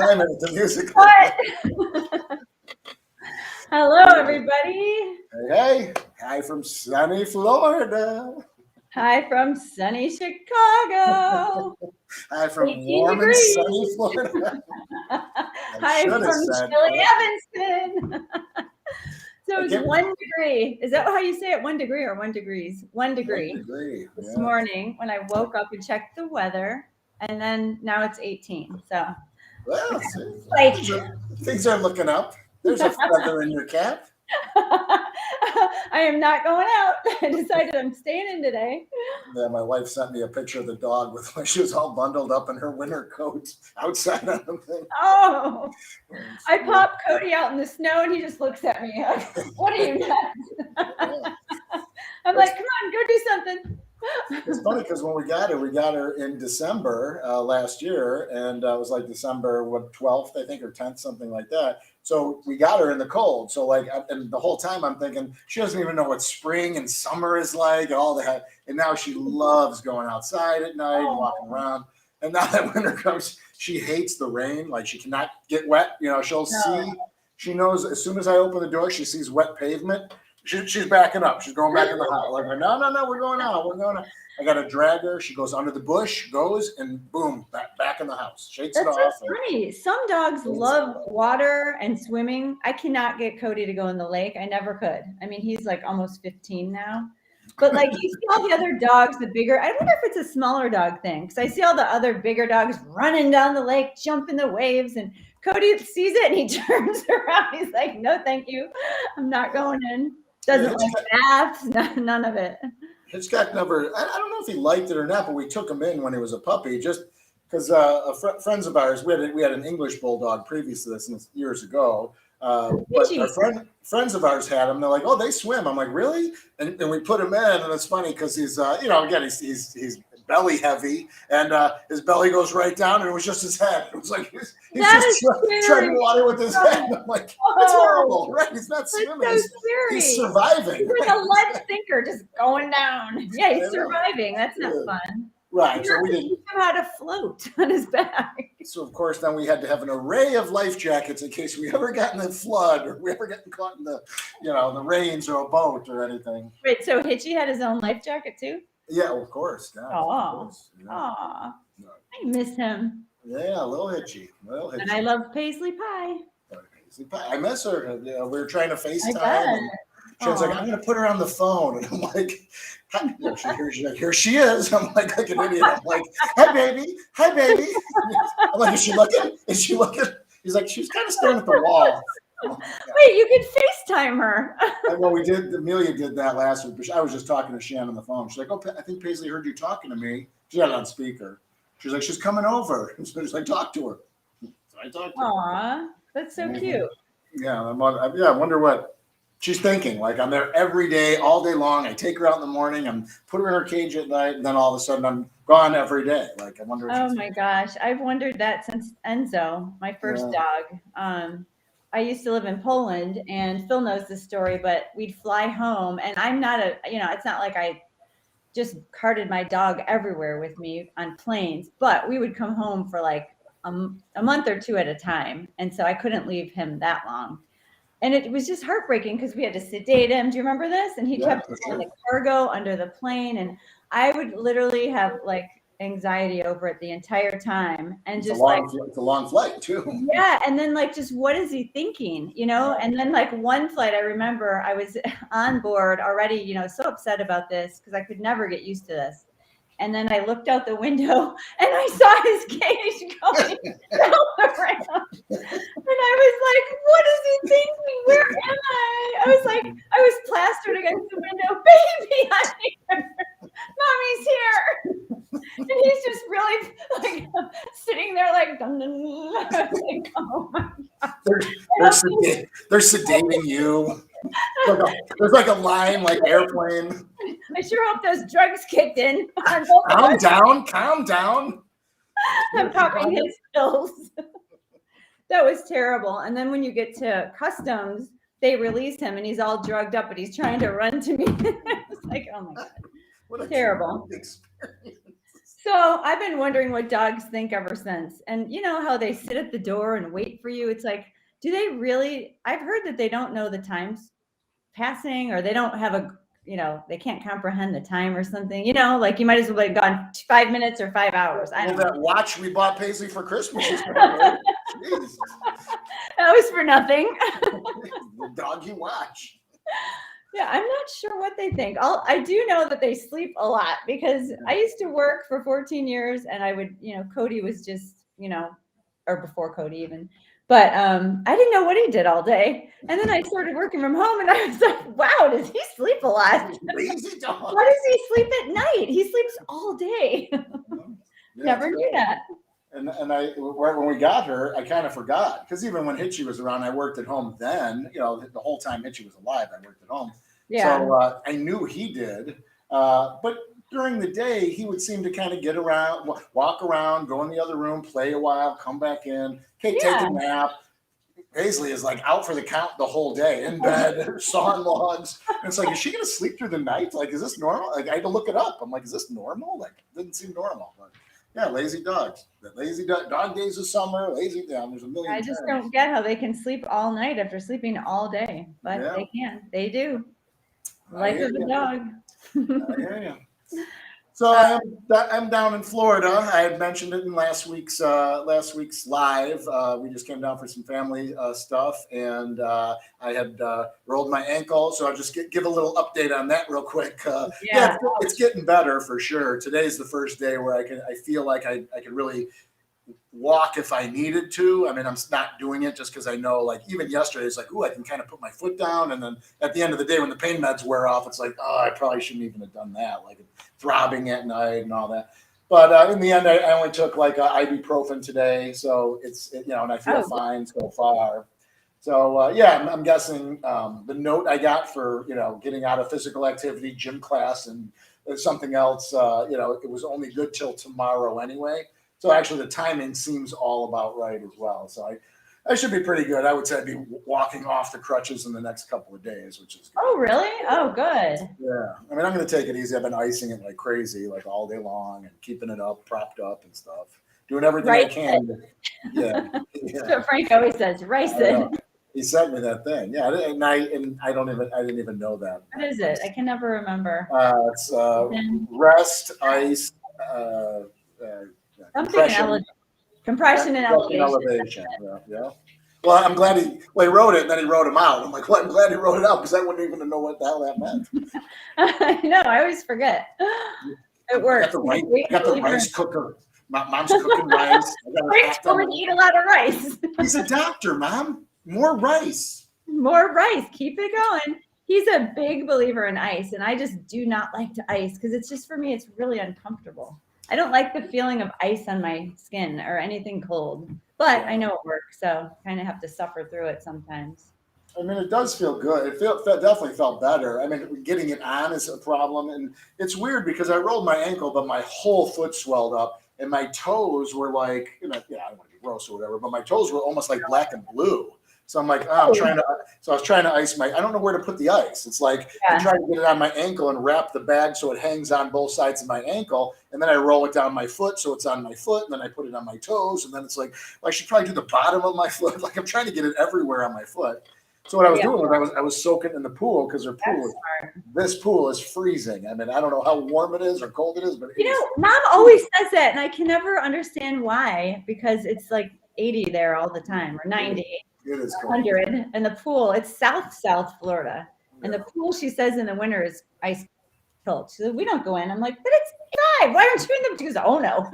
time with the music. What? Hello, everybody. Hey, hi from sunny Florida. Hi from sunny Chicago. Hi from 18 warm degrees. and sunny Florida. Hi should have from said chilly that. Evanston. So I it's can't- 1 degree. Is that how you say it? 1 degree or 1 degrees? 1 degree. 1 degree. This Yeah. morning when I woke up and checked the weather, and then now it's 18. So Well, see, like things are looking up. There's a feather in your cap. I am not going out. I decided I'm staying in today. Yeah, my wife sent me a picture of the dog with when she was all bundled up in her winter coat outside on the thing. Oh, I popped Cody out in the snow and he just looks at me. Like, what are you nuts? I'm like, come on, go do something. It's funny because when we got her in December last year, and it was like December 12th, I think, or 10th, something like that. So we got her in the cold. So and the whole time I'm thinking she doesn't even know what spring and summer is like, and all that. And now she loves going outside at night and walking around. And now that winter comes, she hates the rain. Like she cannot get wet. She'll see. She knows as soon as I open the door, she sees wet pavement. She's backing up. She's going back in the house. Like, no, we're going out. We're going out. I got to drag her. She goes under the bush, goes, and boom, back in the house. Shakes it off. That's so funny. Some dogs love water and swimming. I cannot get Cody to go in the lake. I never could. I mean, he's like almost 15 now. But like you see all the other dogs, the bigger, I wonder if it's a smaller dog thing. Because I see all the other bigger dogs running down the lake, jumping the waves, and Cody sees it and he turns around. He's like, no, thank you. I'm not going in. Doesn't like baths, none of it. Hitchcock never, I don't know if he liked it or not, but we took him in when he was a puppy just because friends of ours, we had an English bulldog previous to this and years ago. But our friends of ours had him. They're like, oh, they swim. I'm like, really? And we put him in, and it's funny because he's, again, he's belly heavy, and his belly goes right down, and it was just his head. It was like he's just treading water with his head. I'm like, that's horrible, right? He's not swimming. So he's surviving. He's like a lead sinker just going down. Yeah, he's surviving. That's not fun. Right. So we didn't teach him how to float on his back. So of course then we had to have an array of life jackets in case we ever got in the flood or we ever get caught in the the rains or a boat or anything. Wait, so Hitchy had his own life jacket too? Yeah, of course. Yeah, oh, I miss him. Yeah, little Hitchy. And I love Paisley Pie. I miss her. We were trying to FaceTime. She was like, I'm going to put her on the phone. And I'm like, here she is. I'm like an idiot. I'm like, hi, baby. I'm like, is she looking? He's like, she's kind of staring at the wall. Wait, you could FaceTime her. Well, we did. Amelia did that last week, but I was just talking to Shannon on the phone. She's like, oh, I think Paisley heard you talking to me. She had it on speaker. She's like, she's coming over. So she's like, talk to her. So I talked to her. Aw, that's so cute. Yeah, I wonder what she's thinking. Like I'm there every day, all day long. I take her out in the morning. I'm put her in her cage at night, and then all of a sudden I'm gone every day. Like I wonder. Oh my gosh, I've wondered that since Enzo, my first dog. I used to live in Poland, and Phil knows this story. But we'd fly home, and I'm not it's not like I just carted my dog everywhere with me on planes. But we would come home for like a month or two at a time, and so I couldn't leave him that long. And it was just heartbreaking because we had to sedate him. Do you remember this? And he kept on the cargo under the plane. And I would literally have like anxiety over it the entire time. And it's a long flight too. Yeah. And then like, just what is he thinking? And then like one flight, I remember I was on board already, so upset about this because I could never get used to this. And then I looked out the window and I saw his cage going around. And I was like, what is he thinking? Where am I? I was plastered against the window. Baby, I'm here. Mommy's here. And he's just really like sitting there like, dun, dun, dun. I was like, oh my God. They're sedating you. There's like a line, like airplane. I sure hope those drugs kicked in. Calm down. I'm popping his pills. That was terrible. And then when you get to customs, they release him and he's all drugged up, but he's trying to run to me. It's like, oh my God. What a terrible. Experience. So So I've been wondering what dogs think ever since. And you know how they sit at the door and wait for you? It's like, do they really? I've heard that they don't know the times passing, or they don't have a, they can't comprehend the time or something, like you might as well have gone 5 minutes or 5 hours. I Well, don't know. that watch we bought Paisley for Christmas is right? Jesus. That was for nothing. The doggy watch. Yeah, I'm not sure what they think. I do know that they sleep a lot because I used to work for 14 years and I would, Cody was just, or before Cody even. But I didn't know what he did all day. And then I started working from home and I was like, wow, does he sleep a lot? Lazy dog. Why does he sleep at night? He sleeps all day. Yeah, Never knew that. And when we got her, I kind of forgot because even when Hitchie was around, I worked at home then. The whole time Hitchie was alive, I worked at home. Yeah. So I knew he did. But during the day, he would seem to kind of get around, walk around, go in the other room, play a while, come back in, take a nap. Paisley is like out for the count the whole day, in bed, sawing logs. And it's like, is she going to sleep through the night? Like, is this normal? Like, I had to look it up. I'm like, is this normal? Like, it didn't seem normal. But yeah, lazy dogs. The lazy dog days of summer, lazy down. There's a million. I just don't get how they can sleep all night after sleeping all day, but they can. They do. Life of a dog. I hear you. So I'm down in Florida. I had mentioned it in last week's live. We just came down for some family stuff, and I had rolled my ankle. So I'll just give a little update on that real quick. Yeah, it's getting better for sure. Today's the first day where I feel like I can really walk if I needed to. I mean, I'm not doing it just because I know, like, even yesterday, it's like, ooh, I can kind of put my foot down. And then at the end of the day, when the pain meds wear off, it's like, oh, I probably shouldn't even have done that, like throbbing at night and all that. But in the end, I only took like ibuprofen today. So it's, and I feel fine so far. So, yeah, I'm guessing the note I got for, getting out of physical activity, gym class, and something else, it was only good till tomorrow anyway. So actually the timing seems all about right as well. So I should be pretty good. I would say I'd be walking off the crutches in the next couple of days, which is good. Oh, really? Oh, good. Yeah. I mean, I'm going to take it easy. I've been icing it like crazy, like all day long, and keeping it up, propped up and stuff. Doing everything I can. Yeah. That's what Frank always says, rice it. He sent me that thing. Yeah. And I didn't even know that. What is it? I can never remember. It's rest, ice, compression and elevation. Yeah. Well, I'm glad he wrote it and then he wrote them out. I'm like, well, I'm glad he wrote it out because I wouldn't even know what the hell that meant. I know. I always forget. It works. I got the rice cooker. My mom's cooking rice. Frank's going to eat a lot of rice. He's a doctor, Mom. More rice. More rice. Keep it going. He's a big believer in ice, and I just do not like to ice because it's just, for me, it's really uncomfortable. I don't like the feeling of ice on my skin or anything cold, but I know it works, so kind of have to suffer through it sometimes. I mean, it does feel good. It definitely felt better. I mean, getting it on is a problem, and it's weird because I rolled my ankle, but my whole foot swelled up, and my toes were like, I don't want to be gross or whatever, but my toes were almost like black and blue. So I'm like, I was trying to ice I don't know where to put the ice. It's like, I try to get it on my ankle and wrap the bag so it hangs on both sides of my ankle. And then I roll it down my foot so it's on my foot. And then I put it on my toes. And then it's like, well, I should probably do the bottom of my foot. Like, I'm trying to get it everywhere on my foot. So what I was doing was I was soaking in the pool because this pool is freezing. I mean, I don't know how warm it is or cold it is, but Mom always says that, and I can never understand why, because it's like 80 there all the time, or 90. It is 100, and the pool, it's South Florida, and the pool, she says, in the winter is ice cold. She said, we don't go in. I'm like, but it's inside. Why aren't you in the? She goes, oh no.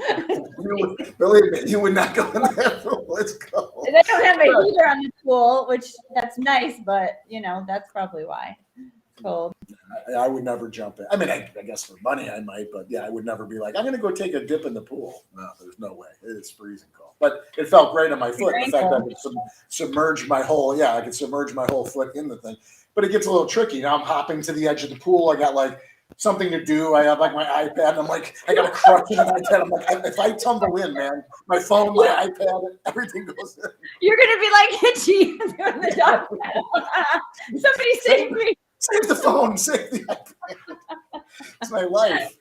Believe me, you would not go in that pool. It's cold. They don't have a heater on the pool, which that's nice, but that's probably why. Cold. I would never jump in. I mean, I guess for money I might, but yeah, I would never be like, I'm going to go take a dip in the pool. No, there's no way. It is freezing cold. But it felt great on my foot. The fact that I could submerge my whole foot in the thing. But it gets a little tricky. Now I'm hopping to the edge of the pool. I got like something to do. I have like my iPad. And I'm like, I got a crutch in my iPad. I'm like, if I tumble in, man, my phone, my iPad, everything goes in. You're going to be like Hitchy doing the dog. Somebody save me. Save the phone. Save the iPad. It's my life.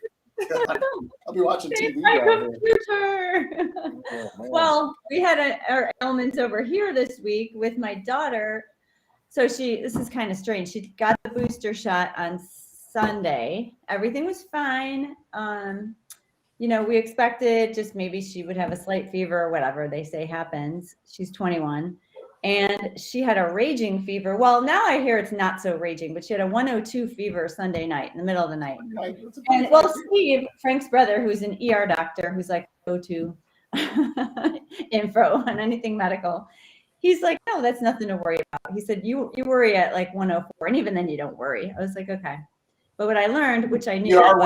God, I'll be watching Take TV my down here. computer. Oh, man. Well, we had our ailments over here this week with my daughter. So this is kind of strange. She got the booster shot on Sunday. Everything was fine. We expected just maybe she would have a slight fever or whatever they say happens. She's 21. And she had a raging fever. Well, now I hear it's not so raging, but she had a 102 fever Sunday night in the middle of the night. And well, Steve, Frank's brother, who's an ER doctor, who's like go-to info on anything medical, he's like, no, that's nothing to worry about. He said, you worry at like 104, and even then you don't worry. I was like, okay. But what I learned, which I knew, you are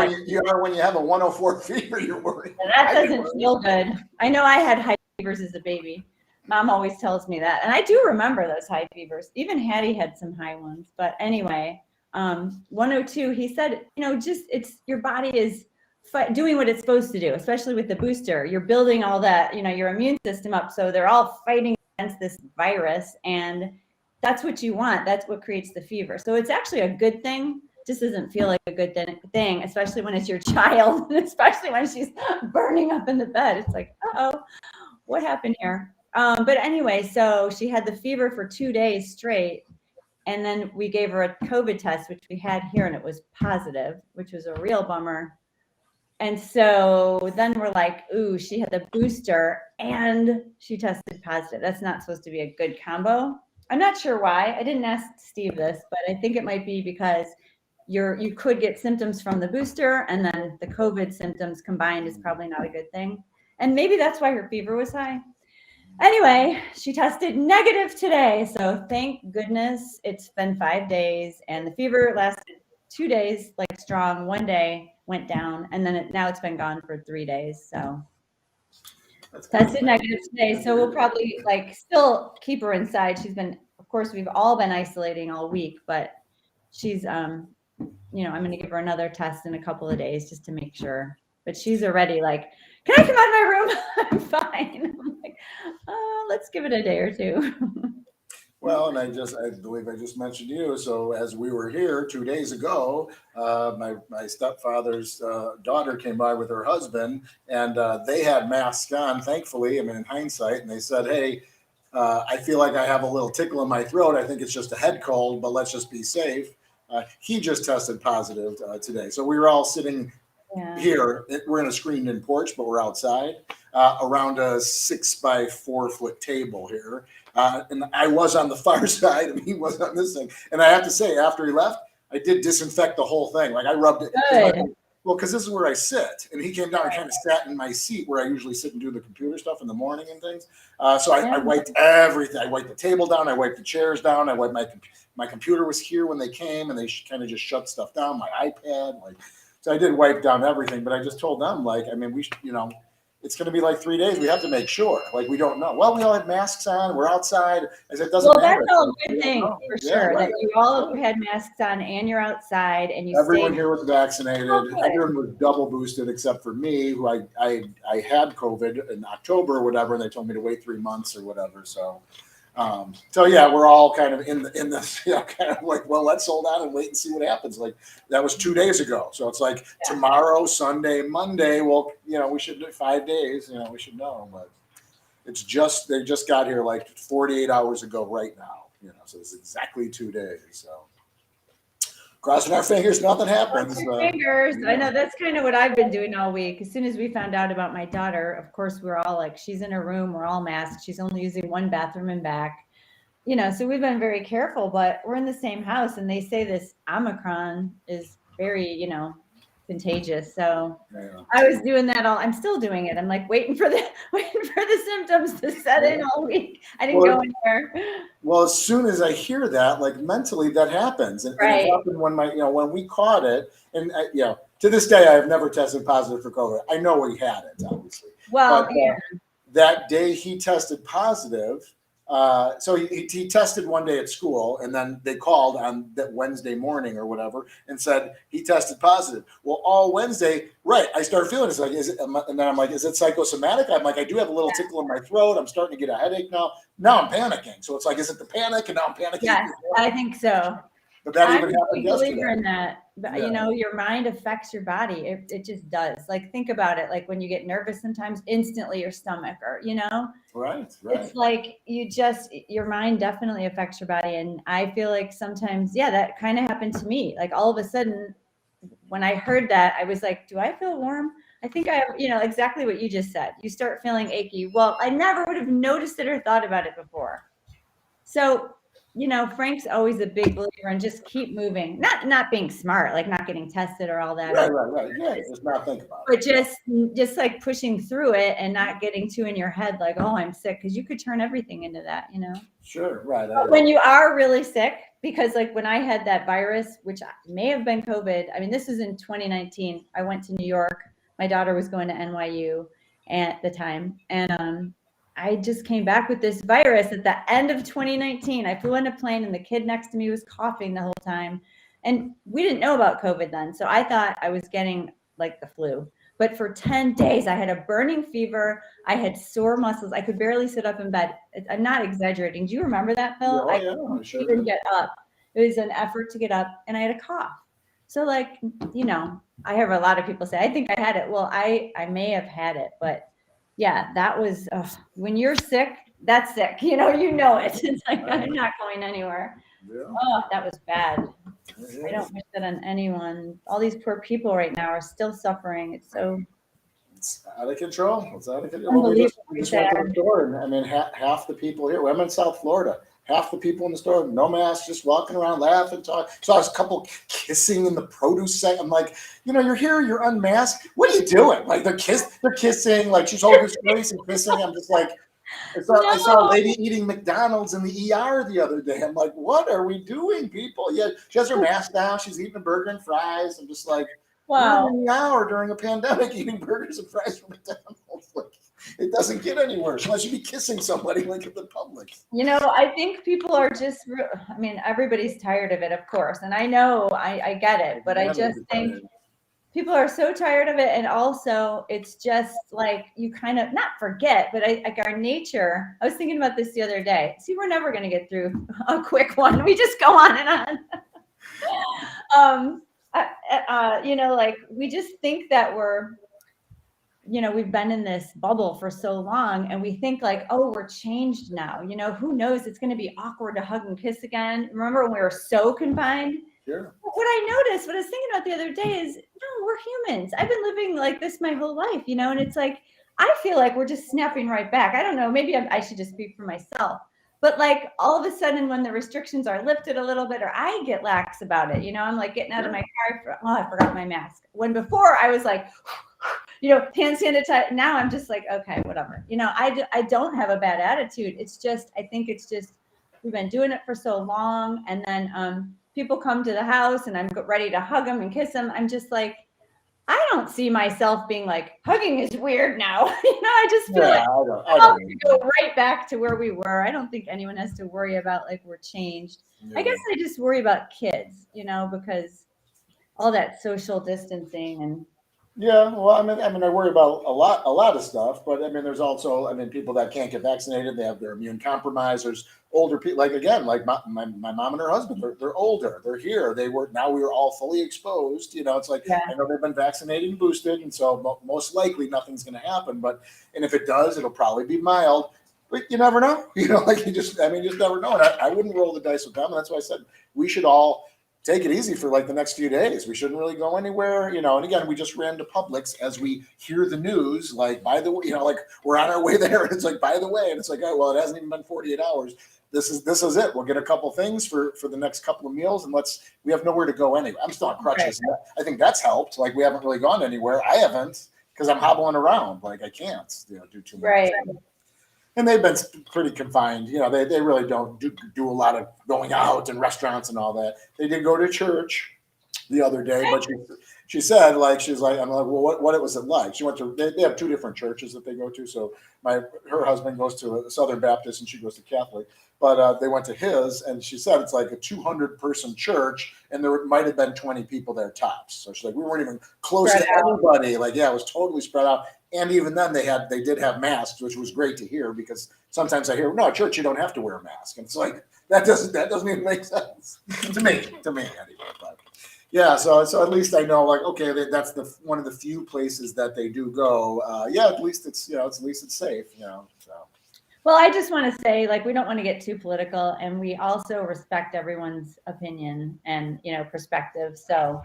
when you have a 104 fever, you're worried. That doesn't feel good. I know I had high fevers as a baby. Mom always tells me that. And I do remember those high fevers. Even Hattie had some high ones. But anyway, 102, he said, it's your body is doing what it's supposed to do, especially with the booster. You're building all that, your immune system up. So they're all fighting against this virus. And that's what you want. That's what creates the fever. So it's actually a good thing. Just doesn't feel like a good thing, especially when it's your child, and especially when she's burning up in the bed. It's like, uh-oh, what happened here? But anyway, so she had the fever for 2 days straight. And then we gave her a COVID test, which we had here, and it was positive, which was a real bummer. And so then we're like, ooh, she had the booster and she tested positive. That's not supposed to be a good combo. I'm not sure why. I didn't ask Steve this, but I think it might be because you could get symptoms from the booster, and then the COVID symptoms combined is probably not a good thing. And maybe that's why her fever was high. Anyway, she tested negative today. So thank goodness it's been 5 days, and the fever lasted 2 days, like strong. 1 day went down, and then now it's been gone for 3 days. So tested negative today. So we'll probably still keep her inside. She's been, of course, we've all been isolating all week, but she's, I'm going to give her another test in a couple of days just to make sure. But she's already like, can I come out of my room? I'm fine. I'm like, let's give it a day or two. Well, and I believe I just mentioned you. So as we were here 2 days ago, my stepfather's daughter came by with her husband, and they had masks on, thankfully, in hindsight, and they said, hey, I feel like I have a little tickle in my throat. I think it's just a head cold, but let's just be safe. He just tested positive today. So we were all sitting here. We're in a screened-in porch, but we're outside around a 6-by-4 foot table here. And I was on the far side, and he was on this thing. And I have to say, after he left, I did disinfect the whole thing. Like I rubbed it. Good. Well, because this is where I sit, and he came down and kind of sat in my seat where I usually sit and do the computer stuff in the morning and things. So I wiped everything. I wiped the table down. I wiped the chairs down. I wiped my computer was here when they came, and they kind of just shut stuff down. My iPad, so I did wipe down everything. But I just told them, we, it's going to be 3 days. We have to make sure. We don't know. Well, we all had masks on. We're outside. I said, it doesn't matter. That's all a good thing for sure. Right. That you all had masks on and you're outside and you. Everyone here was vaccinated. Everyone was double boosted except for me, who I had COVID in October or whatever, and they told me to wait 3 months or whatever. So we're all kind of in this, kind of well, let's hold on and wait and see what happens. That was 2 days ago. So it's tomorrow, Sunday, Monday. Well, we should do 5 days. We should know, but it's they just got here 48 hours ago right now. So it's exactly 2 days. So crossing our fingers, nothing happens. Fingers. I know that's kind of what I've been doing all week. As soon as we found out about my daughter, of course, we're all she's in her room. We're all masked. She's only using one bathroom and back. So we've been very careful, but we're in the same house, and they say this Omicron is very, contagious. So I was doing that I'm still doing it. I'm waiting for the symptoms to set in all week. I didn't go anywhere. Well, as soon as I hear that, mentally that happens. And, and it happened when when we caught it, and to this day, I have never tested positive for COVID. I know we had it, obviously. Well, but, that day he tested positive. So he tested one day at school, and then they called on that Wednesday morning or whatever and said he tested positive. Well, all Wednesday, I started feeling it's is it? And then I'm is it psychosomatic? I'm I do have a little tickle in my throat. I'm starting to get a headache now. Now I'm panicking. So it's is it the panic? And now I'm panicking. Yes, I think so. But that I'm even a happened big believer yesterday. in that. But, Yeah. you know, your mind affects your body. It just does. Like, think about it. Like when you get nervous, sometimes instantly your stomach, or Right. it's like your mind definitely affects your body. And I feel like sometimes, yeah, that kind of happened to me. Like all of a sudden, when I heard that, I was like, do I feel warm? I think I have, exactly what you just said. You start feeling achy. Well, I never would have noticed it or thought about it before. So, Frank's always a big believer in just keep moving, not being smart, like not getting tested or all that. Right. Yeah, just not think about But just like pushing through it and not getting too in your head, like, oh, I'm sick, because you could turn everything into that. Sure, right. But when you are really sick, because like when I had that virus, which may have been COVID, I mean, this was in 2019. I went to New York. My daughter was going to NYU at the time. And I just came back with this virus at the end of 2019. I flew on a plane and the kid next to me was coughing the whole time. And we didn't know about COVID then. So I thought I was getting like the flu. But for 10 days, I had a burning fever. I had sore muscles. I could barely sit up in bed. I'm not exaggerating. Do you remember that, Phil? Oh, I yeah, couldn't I sure even did. get up. It was an effort to get up, and I had a cough. So, like, I hear a lot of people say, I think I had it. Well, I may have had it, but yeah, that was, when you're sick, that's sick. You know it. It's like, I'm not going anywhere. Yeah. Oh, that was bad. It I is. don't wish that on anyone. All these poor people right now are still suffering. It's so It's out of control. It's out of control. Well, we unbelievably just went to the sad. store, and I mean, half the people here. I'm in South Florida. Half the people in the store, no mask, just walking around, laughing, talking. So I was a couple kissing in the produce section. I'm like, you're here, you're unmasked. What are you doing? Like they're kissing. Like she's holding his face and kissing. I'm just like, I saw a No. lady eating McDonald's in the ER the other day. I'm like, what are we doing, people? Yeah, she has her mask down. She's eating a burger and fries. I'm just like, Wow. we're in the hour during a pandemic eating burgers and fries from McDonald's. Like, it doesn't get any worse unless you be kissing somebody like in the public. I think people are just, I mean, everybody's tired of it, of course. And I know, I get it, but I just think people are so tired of it. And also it's just like, you kind of not forget, but like our nature, I was thinking about this the other day. See, we're never going to get through a quick one. We just go on and on. Like we just think that we've been in this bubble for so long, and we think like, oh, we're changed now. Who knows? It's going to be awkward to hug and kiss again. Remember when we were so confined? Sure. What I was thinking about the other day is, no, we're humans. I've been living like this my whole life, and it's like, I feel like we're just snapping right back. I don't know. Maybe I should just speak for myself. But like all of a sudden when the restrictions are lifted a little bit, or I get lax about it, I'm like getting out of my car. I forgot my mask. When before I was like, hand sanitizer. Now I'm just like, okay, whatever. I don't have a bad attitude. It's just, I think it's just, we've been doing it for so long. And then people come to the house and I'm ready to hug them and kiss them. I'm just like, I don't see myself being like, hugging is weird now. I just feel like I don't go right back to where we were. I don't think anyone has to worry about like we're changed. Yeah. I guess I just worry about kids, because all that social distancing and Yeah, well, I worry about a lot of stuff, but there's also, people that can't get vaccinated, they have their immune compromised. There's older people, like again, like my mom and her husband, they're older, they're here, now we were all fully exposed. It's like, yeah. I know they've been vaccinated and boosted, and so most likely nothing's going to happen. And if it does, it'll probably be mild. But you never know, like you just never know. And I wouldn't roll the dice with them. And that's why I said we should all take it easy for like the next few days. We shouldn't really go anywhere, and again, we just ran to Publix as we hear the news, like, by the way, like we're on our way there. And it's like, by the way, and it's like, oh, well, it hasn't even been 48 hours. This is it. We'll get a couple things for the next couple of meals. And we have nowhere to go anyway. I'm still on crutches. Right. I think that's helped. Like we haven't really gone anywhere. I haven't, because I'm hobbling around. Like I can't, do too much. Right. And they've been pretty confined. They really don't do a lot of going out and restaurants and all that. They did go to church the other day, but she said, like, she's like, I'm like, well, what was it like? She went to, they have two different churches that they go to. So her husband goes to a Southern Baptist and she goes to Catholic, but they went to his, and she said it's like a 200-person church, and there might have been 20 people there tops. So she's like, we weren't even close to everybody. Like, yeah, it was totally spread out. And even then they did have masks, which was great to hear, because sometimes I hear, no, at church, you don't have to wear a mask. And it's like, That doesn't even make sense to me anyway. But yeah, so at least I know, like, okay, that's one of the few places that they do go. Yeah, at least it's at least it's safe. So. Well, I just want to say, like, we don't want to get too political, and we also respect everyone's opinion and perspective. So,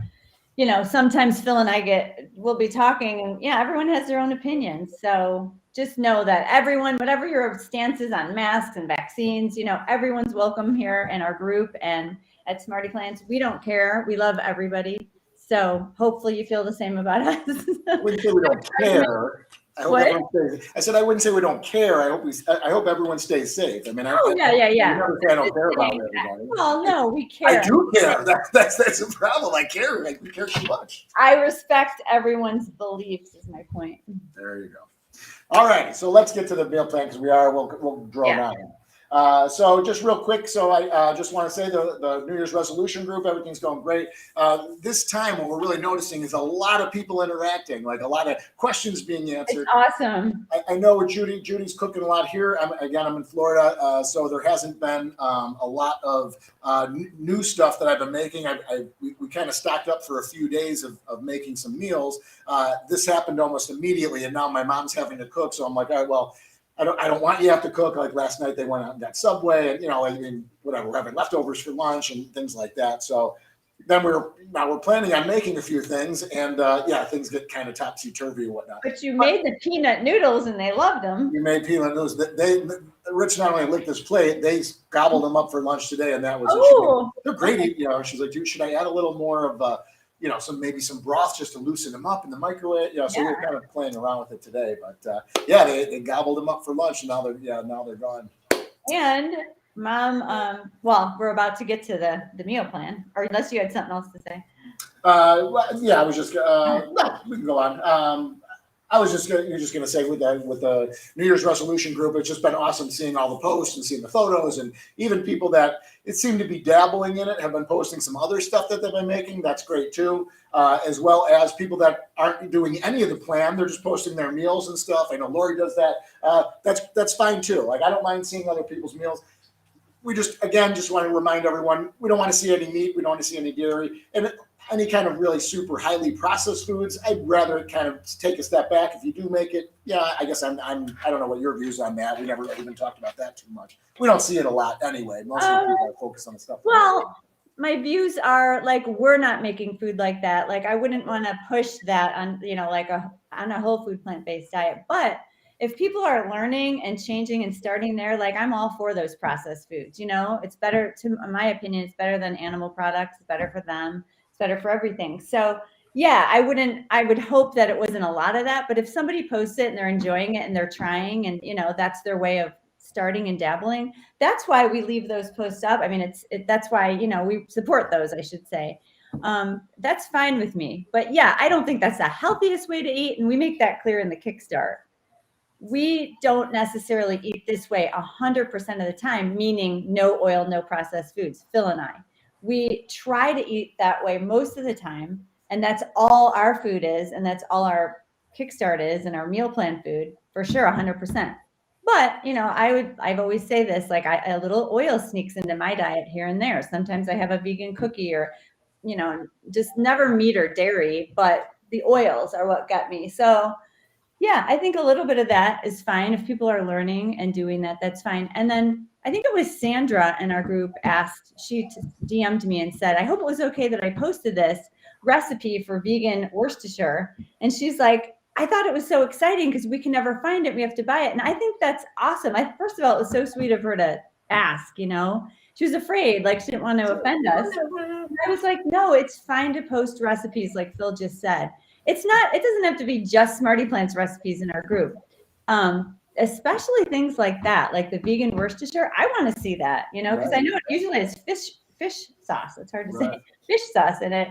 sometimes Phil and we'll be talking, and yeah, everyone has their own opinions. So just know that everyone, whatever your stance is on masks and vaccines, everyone's welcome here in our group and at SmartyPlants. We don't care. We love everybody. So hopefully you feel the same about us. I wouldn't say we don't care. I said I wouldn't say we don't care. I hope everyone stays safe. I mean, yeah. I never say I don't care about everybody. Well, no, we care. I do care. That's the problem. I care. We care too much. I respect everyone's beliefs. Is my point. There you go. All right, so let's get to the meal plan because we'll draw down. So just real quick, so I just want to say the New Year's resolution group, everything's going great. This time, what we're really noticing is a lot of people interacting, like a lot of questions being answered. It's awesome. I know with Judy's cooking a lot here. I'm in Florida, so there hasn't been a lot of new stuff that I've been making. We kind of stocked up for a few days of making some meals. This happened almost immediately, and now my mom's having to cook. So I'm like, all right, well, I don't want you to have to cook. Like last night, they went out and got Subway, and whatever, we're having leftovers for lunch and things like that. So then we're planning on making a few things, and things get kind of topsy turvy and whatnot. But you made the peanut noodles, and they loved them. You made peanut noodles. Rich not only licked this plate, they gobbled them up for lunch today, and that was they're great. She's like, dude, should I add a little more of maybe some broth just to loosen them up in the microwave? So we're kind of playing around with it today. But they gobbled them up for lunch, and now they're gone. And Mom, we're about to get to the meal plan, or unless you had something else to say. I was just no, we can go on. You're just gonna say with the New Year's resolution group, it's just been awesome seeing all the posts and seeing the photos, and even people that it seemed to be dabbling in it have been posting some other stuff that they've been making. That's great too, as well as people that aren't doing any of the plan. They're just posting their meals and stuff. I know Lori does that. That's fine too. Like, I don't mind seeing other people's meals. We just want to remind everyone, we don't want to see any meat. We don't want to see any dairy. And any kind of really super highly processed foods, I'd rather kind of take a step back. If you do make it, I guess I don't know what your views on that. We never even talked about that too much. We don't see it a lot anyway. Most of the people are focused on the stuff. Well, my views are like, we're not making food like that. Like, I wouldn't want to push that on, on a whole food plant-based diet. But if people are learning and changing and starting there, like, I'm all for those processed foods. It's better, in my opinion, it's better than animal products. It's better for them. It's better for everything. So I would hope that it wasn't a lot of that, but if somebody posts it and they're enjoying it and they're trying and, that's their way of starting and dabbling, that's why we leave those posts up. I mean, that's why, we support those, I should say. That's fine with me, but I don't think that's the healthiest way to eat. And we make that clear in the Kickstart. We don't necessarily eat this way 100% of the time, meaning no oil, no processed foods, Phil and I. We try to eat that way most of the time, and that's all our food is, and that's all our Kickstart is, and our meal plan food, for sure, 100%. But, I've always say this, like, a little oil sneaks into my diet here and there. Sometimes I have a vegan cookie or, just never meat or dairy, but the oils are what got me. So, I think a little bit of that is fine. If people are learning and doing that, that's fine. And then I think it was Sandra in our group she DM'd me and said, I hope it was okay that I posted this recipe for vegan Worcestershire. And she's like, I thought it was so exciting because we can never find it. We have to buy it. And I think that's awesome. First of all, it was so sweet of her to ask, She was afraid, like she didn't want to offend us. I was like, no, it's fine to post recipes like Phil just said. It doesn't have to be just SmartyPlants recipes in our group. Especially things like that, like the vegan Worcestershire. I want to see that, because I know it usually has fish sauce. It's hard to say, fish sauce in it.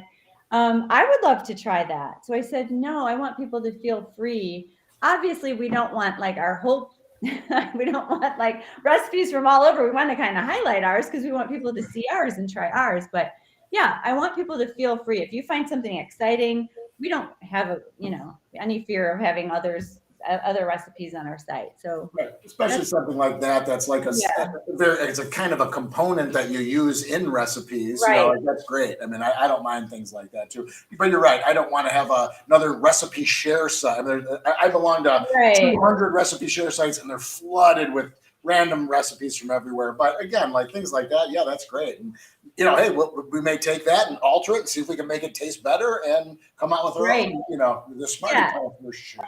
I would love to try that. So I said, no, I want people to feel free. Obviously, we don't want like our whole, we don't want like recipes from all over. We want to kind of highlight ours because we want people to see ours and try ours. But I want people to feel free. If you find something exciting, we don't have any fear of having others other recipes on our site. So right. Especially something like that. That's like it's a kind of a component that you use in recipes. Right. You know, like that's great. I mean, I don't mind things like that too. But you're right. I don't want to have another recipe share site. I mean, I belong to 200 recipe share sites, and they're flooded with random recipes from everywhere. But again, like things like that, yeah, that's great. And you know, hey, we may take that and alter it and see if we can make it taste better and come out with our own, you know, the SmartyPlants for sure.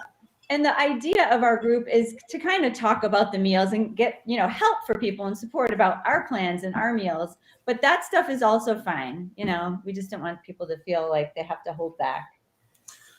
And the idea of our group is to kind of talk about the meals and get, you know, help for people and support about our plans and our meals. But that stuff is also fine. You know, we just don't want people to feel like they have to hold back.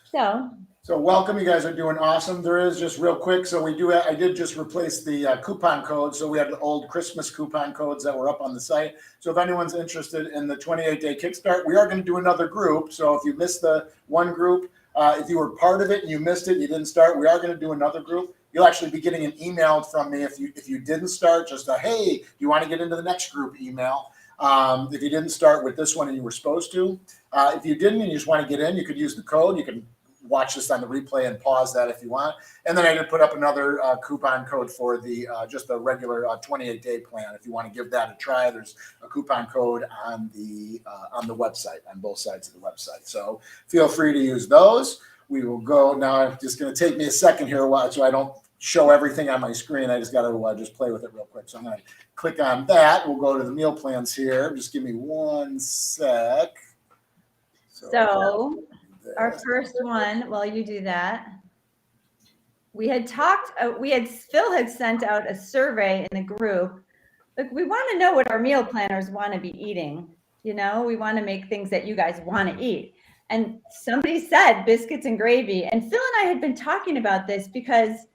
So welcome. You guys are doing awesome. There is just real quick. So I did just replace the coupon code. So we had the old Christmas coupon codes that were up on the site. So if anyone's interested in the 28-day kickstart, we are going to do another group. So if you missed the one group, if you were part of it and you missed it, you didn't start, we are going to do another group. You'll actually be getting an email from me if you didn't start, just hey, do you want to get into the next group email? If you didn't start with this one and you were supposed to. If you didn't and you just want to get in, you could use the code. You can watch this on the replay and pause that if you want. And then I did put up another coupon code for the just a regular 28-day plan. If you want to give that a try, there's a coupon code on the website, on both sides of the website. So feel free to use those. We will go now. It's just going to take me a second here so I don't show everything on my screen. I just got to just play with it real quick. So I'm going to click on that. We'll go to the meal plans here. Just give me one sec. So our first one, while you do that, Phil had sent out a survey in the group. Look, we want to know what our meal planners want to be eating. You know, we want to make things that you guys want to eat. And somebody said biscuits and gravy. And Phil and I had been talking about this because,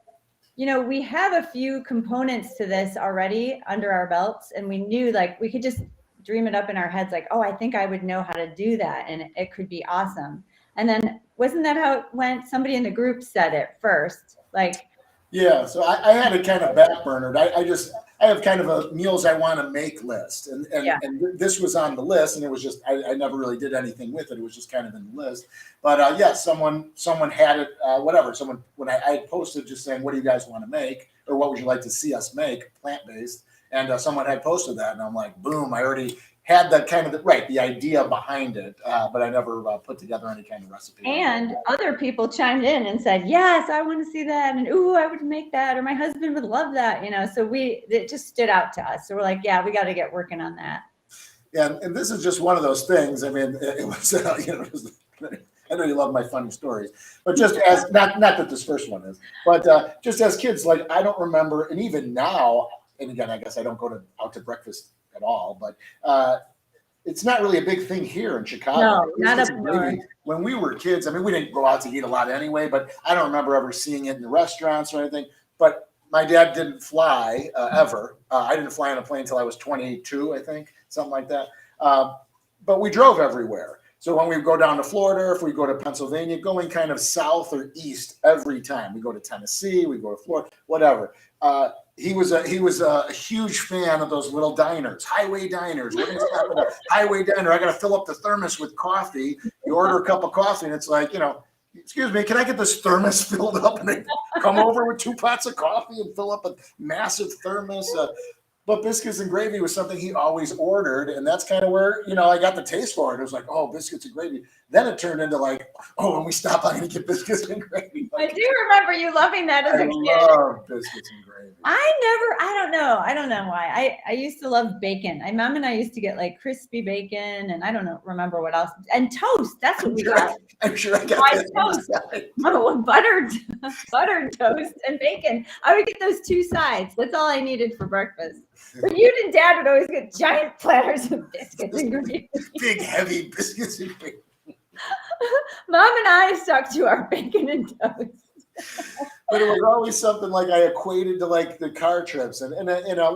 you know, we have a few components to this already under our belts. And we knew like we could just dream it up in our heads like, oh, I think I would know how to do that. And it could be awesome. And then wasn't that how it went? Somebody in the group said it first, like. Yeah, so I had it kind of backburnered. I have kind of a meals I want to make list, and this was on the list, and it was just I never really did anything with it. It was just kind of in the list. But yeah, someone had it. Whatever. Someone when I had posted just saying, what do you guys want to make, or what would you like to see us make, plant based, and someone had posted that, and I'm like, boom! I already had that kind of the idea behind it, but I never put together any kind of recipe. And other people chimed in and said, yes, I want to see that. And ooh, I would make that. Or my husband would love that. You know, so it just stood out to us. So we're like, yeah, we got to get working on that. Yeah. And this is just one of those things. I mean, it was, I know you love my funny stories, but just as, not that this first one is, but just as kids, like, I don't remember. And even now, and again, I guess I don't go out to breakfast at all, but it's not really a big thing here in Chicago. No, not up north. When we were kids, I mean, we didn't go out to eat a lot anyway, but I don't remember ever seeing it in the restaurants or anything. But my dad didn't fly ever. I didn't fly on a plane until I was 22, I think, something like that. But we drove everywhere. So when we go down to Florida, if we go to Pennsylvania, going kind of south or east every time. We go to Tennessee, we go to Florida, whatever. He was a huge fan of those little diners, highway diners. We're going to stop at a highway diner. I got to fill up the thermos with coffee. You order a cup of coffee, and it's like, excuse me, can I get this thermos filled up? And they come over with 2 pots of coffee and fill up a massive thermos. But biscuits and gravy was something he always ordered. And that's kind of where, I got the taste for it. It was like, oh, biscuits and gravy. Then it turned into like, oh, when we stop, I'm going to get biscuits and gravy. Like, I do remember you loving that as a kid. I love biscuits and gravy. I don't know why. I used to love bacon. My mom and I used to get like crispy bacon and I don't remember what else. And toast. That's what we got. I'm sure I got that toast. Oh, buttered toast and bacon. I would get those 2 sides. That's all I needed for breakfast. But you and Dad would always get giant platters of biscuits and gravy. Big, heavy biscuits and gravy. Mom and I stuck to our bacon and toast. But it was always something like I equated to like the car trips and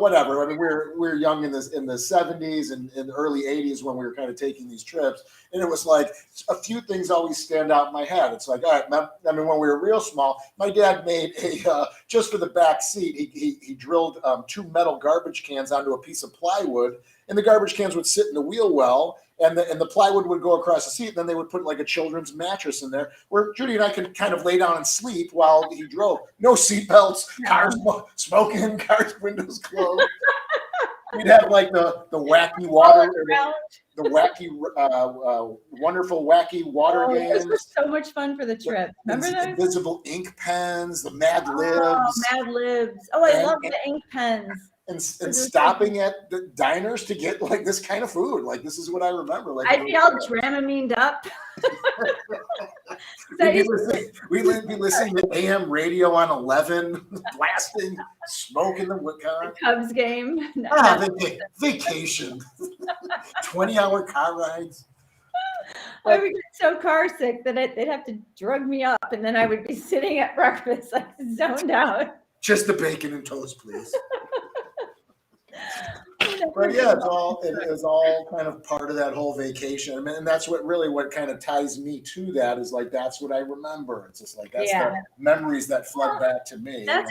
whatever. I mean, we were young in the 70s and in the early 80s when we were kind of taking these trips, and it was like a few things always stand out in my head. It's like, all right, I mean, when we were real small, my dad made just for the back seat, he drilled 2 metal garbage cans onto a piece of plywood and the garbage cans would sit in the wheel well, and the plywood would go across the seat. And then they would put like a children's mattress in there where Judy and I could kind of lay down and sleep while he drove. No seatbelts, cars smoking, cars windows closed. We'd have like the wacky water, the wacky, wonderful wacky water games. Those were so much fun for the trip. Remember those? Invisible ink pens, the Mad Libs. Oh, Mad Libs. Oh, I love the ink pens. And stopping at the diners to get like this kind of food. Like, this is what I remember. Like, I'd be all Dramamined up. We'd be listening to AM radio on 11, blasting, smoke in the wood car. Cubs game. Vacation. 20-hour car rides. I would get so car sick that they'd have to drug me up, and then I would be sitting at breakfast like zoned out. Just the bacon and toast, please. But yeah, it was all kind of part of that whole vacation. I mean, and that's what kind of ties me to that is like, that's what I remember. It's just like, that's the memories that flood back to me. That's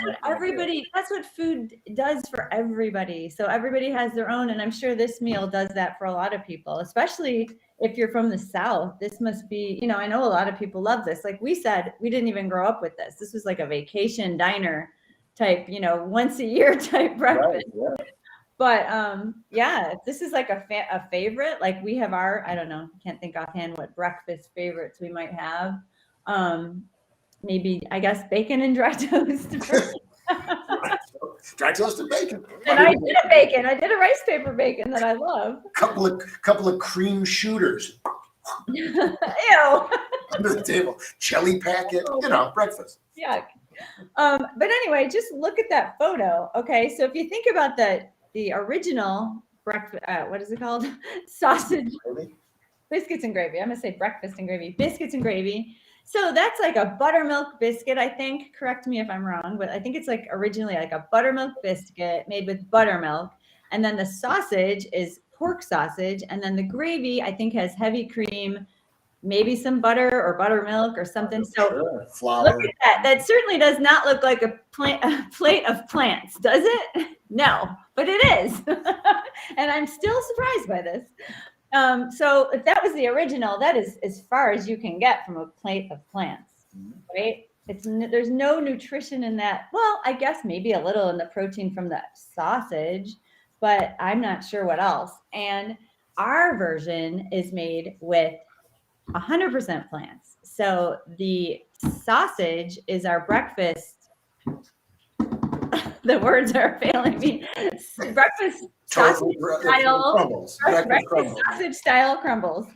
what food does for everybody. So everybody has their own. And I'm sure this meal does that for a lot of people, especially if you're from the South. This must be, I know a lot of people love this. Like we said, we didn't even grow up with this. This was like a vacation diner type, once a year type breakfast. Right, yeah. But if this is like a favorite, like we have I don't know, can't think offhand what breakfast favorites we might have. Maybe, I guess, bacon and dry toast. Dry toast and bacon. And I did a bacon. I did a rice paper bacon that I love. Couple of cream shooters. Ew. Under the table. Jelly packet, breakfast. Yuck. But anyway, just look at that photo. Okay, so if you think about the original breakfast, what is it called? Sausage, biscuits and gravy. I'm gonna say breakfast and gravy, biscuits and gravy. So that's like a buttermilk biscuit, I think. Correct me if I'm wrong, but I think it's like originally like a buttermilk biscuit made with buttermilk. And then the sausage is pork sausage. And then the gravy, I think, has heavy cream, maybe some butter or buttermilk or something. So flour. Look at that. That certainly does not look like a plate of plants, does it? No, but it is. And I'm still surprised by this. So if that was the original, that is as far as you can get from a plate of plants, right? There's no nutrition in that. Well, I guess maybe a little in the protein from the sausage, but I'm not sure what else. And our version is made with 100% plants. So the sausage is our breakfast. The words are failing me. Breakfast sausage style crumbles.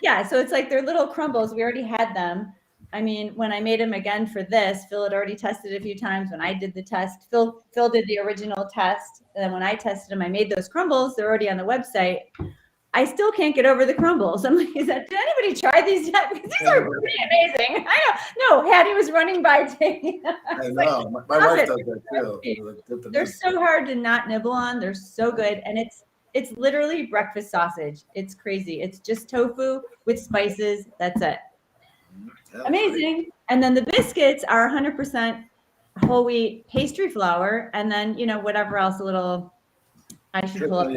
Yeah, so it's like they're little crumbles. We already had them. I mean, when I made them again for this, Phil had already tested a few times. When I did the test, Phil did the original test. And then when I tested them, I made those crumbles. They're already on the website. I still can't get over the crumbles. I'm like, did anybody try these yet? Because these are pretty amazing. I know. No, Hattie was running by taking. I know. Like, my wife does that too. They're so hard to not nibble on. They're so good. And it's literally breakfast sausage. It's crazy. It's just tofu with spices. That's it. Amazing. And then the biscuits are 100% whole wheat pastry flour. And then, whatever else, a little... I should pull up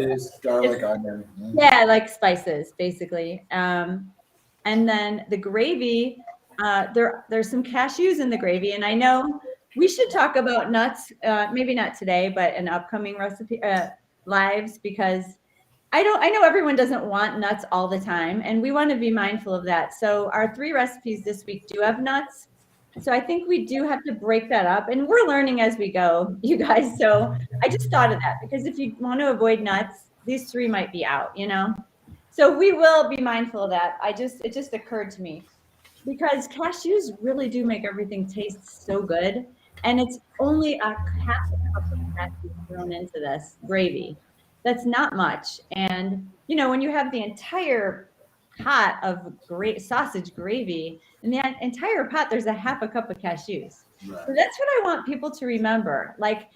garlic, onion. Yeah, like spices, basically. And then the gravy, there's some cashews in the gravy. And I know we should talk about nuts, maybe not today, but in upcoming recipe lives, because I know everyone doesn't want nuts all the time, and we want to be mindful of that. So our 3 recipes this week do have nuts. So I think we do have to break that up, and we're learning as we go, you guys. So I just thought of that, because if you want to avoid nuts, these 3 might be out, So we will be mindful of that. It just occurred to me, because cashews really do make everything taste so good. And it's only a half a cup of cashews thrown into this gravy. That's not much. And, when you have the entire pot of great sausage gravy, in the entire pot, there's a half a cup of cashews. Right. So that's what I want people to remember. Like,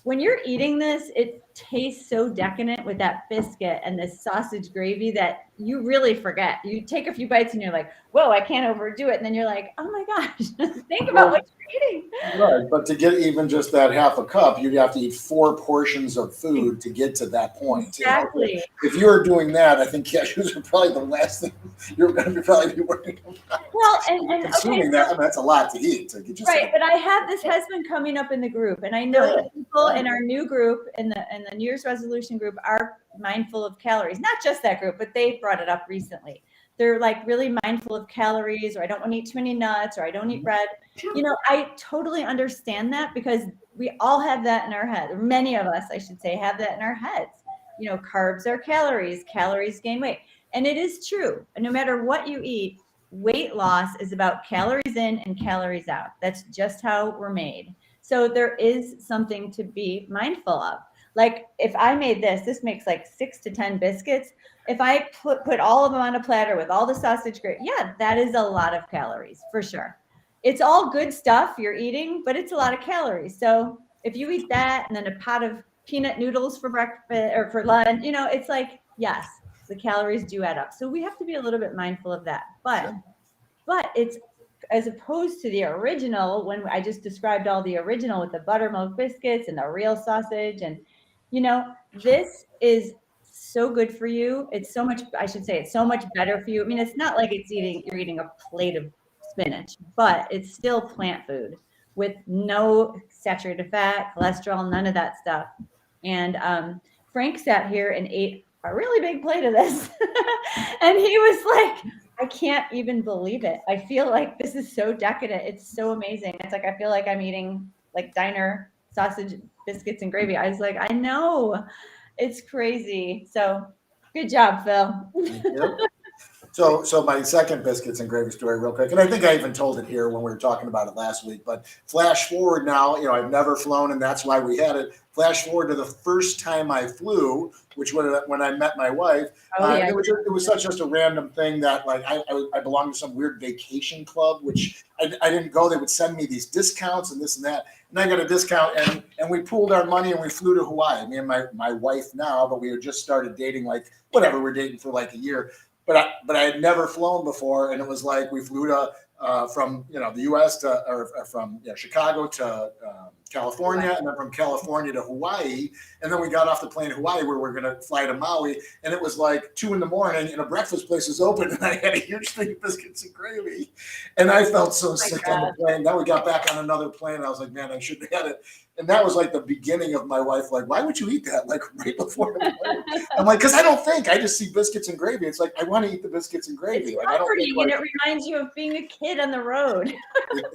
when you're eating this, tastes so decadent with that biscuit and this sausage gravy that you really forget. You take a few bites and you're like, whoa, I can't overdo it. And then you're like, oh my gosh, think about what you're eating. Right, but to get even just that half a cup, you'd have to eat 4 portions of food to get to that point. Exactly. If you were doing that, I think cashews are probably the last thing you're going to probably be worrying about. Well, and Consuming okay, that, I mean, that's a lot to eat. To get just right, but I have this has been coming up in the group, and I know Yeah. the people in our new group in the New Year's resolution group are mindful of calories. Not just that group, but they brought it up recently. They're like really mindful of calories, or I don't want to eat too many nuts, or I don't eat bread. You know, I totally understand that because we all have that in our head, or many of us, I should say, have that in our heads. You know, carbs are calories, calories gain weight. And it is true. And no matter what you eat, weight loss is about calories in and calories out. That's just how we're made. So there is something to be mindful of. Like if I made this makes like 6 to 10 biscuits. If I put all of them on a platter with all the sausage gravy, yeah, that is a lot of calories for sure. It's all good stuff you're eating, but it's a lot of calories. So if you eat that and then a pot of peanut noodles for breakfast or for lunch, you know, it's like, yes, the calories do add up. So we have to be a little bit mindful of that. But it's as opposed to the original when I just described all the original with the buttermilk biscuits and the real sausage. And, you know, this is so good for you. It's so much, I should say, it's so much better for you. I mean, it's not like you're eating a plate of spinach, but it's still plant food with no saturated fat, cholesterol, none of that stuff. And Frank sat here and ate a really big plate of this. And he was like, I can't even believe it. I feel like this is so decadent. It's so amazing. It's like I feel like I'm eating like diner sausage, biscuits, and gravy. I was like, I know. It's crazy. So good job, Phil. Yep. So my second biscuits and gravy story, real quick, and I think I even told it here when we were talking about it last week. But flash forward now, you know, I've never flown, and that's why we had it. Flash forward to the first time I flew, which was when I met my wife. Oh, yeah. It was such just a random thing that like I belonged to some weird vacation club, which I didn't go. They would send me these discounts and this and that, and I got a discount, and we pooled our money and we flew to Hawaii. Me and my wife now, but we had just started dating, like whatever, we're dating for like a year. But I had never flown before, and it was like we flew to from the U.S. to or from Chicago to California, and then from California to Hawaii, and then we got off the plane in Hawaii where we're going to fly to Maui, and it was like 2 a.m. and a breakfast place was open, and I had a huge thing of biscuits and gravy, and I felt so sick on the plane. Then we got back on another plane, and I was like, man, I should have had it. And that was like the beginning of my wife, like, why would you eat that? Like right before the plane. I'm like, because I just see biscuits and gravy. It's like, I want to eat the biscuits and gravy. It's like, comforting, and it reminds you of being a kid on the road.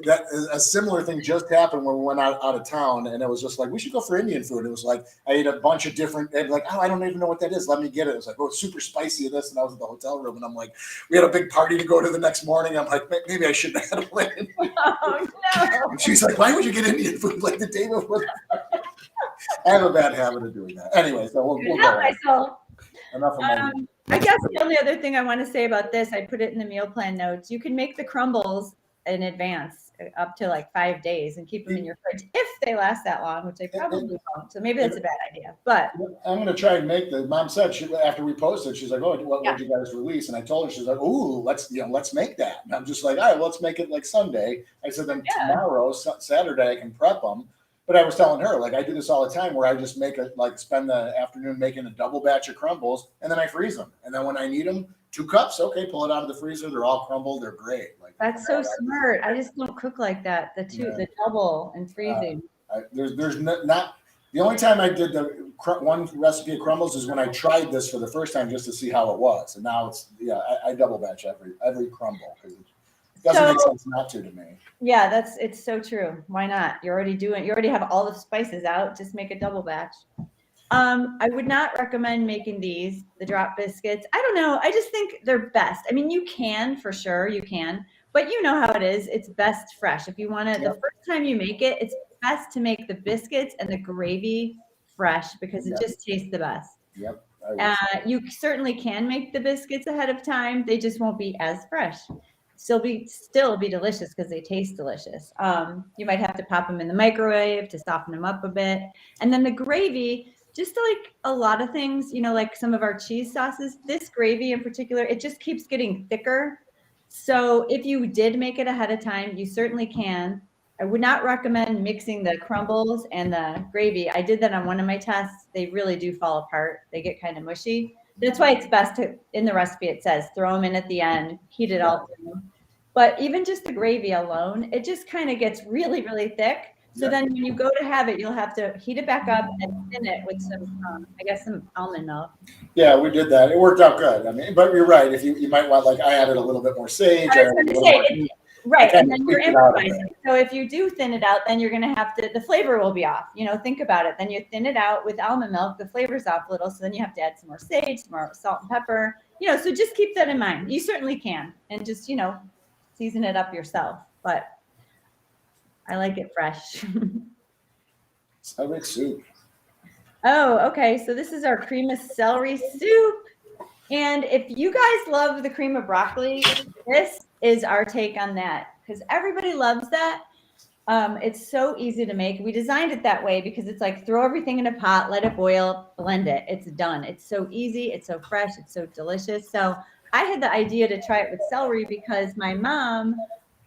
That a similar thing just happened when we went out of town, and it was just like, we should go for Indian food. It was like, I ate a bunch of different, and like, oh, I don't even know what that is. Let me get it. It was like, oh, it's super spicy, this. And I was at the hotel room, and I'm like, we had a big party to go to the next morning. I'm like, maybe I shouldn't have had a plane. Oh, no. And she's like, why would you get Indian food like the day before? I have a bad habit of doing that. Anyway, so we'll go. Myself. Enough of my. I guess the only other thing I want to say about this, I put it in the meal plan notes. You can make the crumbles in advance up to like 5 days and keep them in your fridge if they last that long, which they probably won't. So maybe that's a bad idea. But I'm going to try and make the. Mom said after we posted, she's like, "Oh, what did you guys release?" And I told her, she's like, "Ooh, let's make that." And I'm just like, "All right, let's make it like Sunday." I said, "Then tomorrow, Saturday, I can prep them." But I was telling her, like, I do this all the time where I just spend the afternoon making a double batch of crumbles, and then I freeze them. And then when I need them, 2 cups, okay, pull it out of the freezer. They're all crumbled. They're great. Like that's so smart. I just don't cook like that. The double and freezing. There's not the only time I did the one recipe of crumbles is when I tried this for the first time just to see how it was. And now it's I double batch every crumble because it doesn't make sense not to me. Yeah, it's so true. Why not? You already have all the spices out. Just make a double batch. I would not recommend making the drop biscuits. I don't know. I just think they're best. I mean, you can for sure, you can, but you know how it is. It's best fresh. If you want to, the first time you make it, it's best to make the biscuits and the gravy fresh because it just tastes the best. Yep. You certainly can make the biscuits ahead of time. They just won't be as fresh. Still be delicious because they taste delicious. You might have to pop them in the microwave to soften them up a bit. And then the gravy, just like a lot of things, like some of our cheese sauces, this gravy in particular, it just keeps getting thicker. So if you did make it ahead of time, you certainly can. I would not recommend mixing the crumbles and the gravy. I did that on one of my tests. They really do fall apart. They get kind of mushy. That's why it's best to, in the recipe, it says throw them in at the end, heat it all through. But even just the gravy alone, it just kind of gets really, really thick. So then when you go to have it, you'll have to heat it back up and thin it with some, I guess, some almond milk. Yeah, we did that. It worked out good. I mean, but you're right. If you might want, like, I added a little bit more sage. I was going to say, right, and then you're improvising. So if you do thin it out, then you're going to have to, the flavor will be off. Think about it. Then you thin it out with almond milk, the flavor's off a little. So then you have to add some more sage, some more salt and pepper. So just keep that in mind. You certainly can, and just season it up yourself. But I like it fresh. Celery soup. Oh, okay. So this is our cream of celery soup. And if you guys love the cream of broccoli, this is our take on that, because everybody loves that. It's so easy to make. We designed it that way because it's like throw everything in a pot, let it boil, blend it. It's done. It's so easy. It's so fresh. It's so delicious. So I had the idea to try it with celery because my mom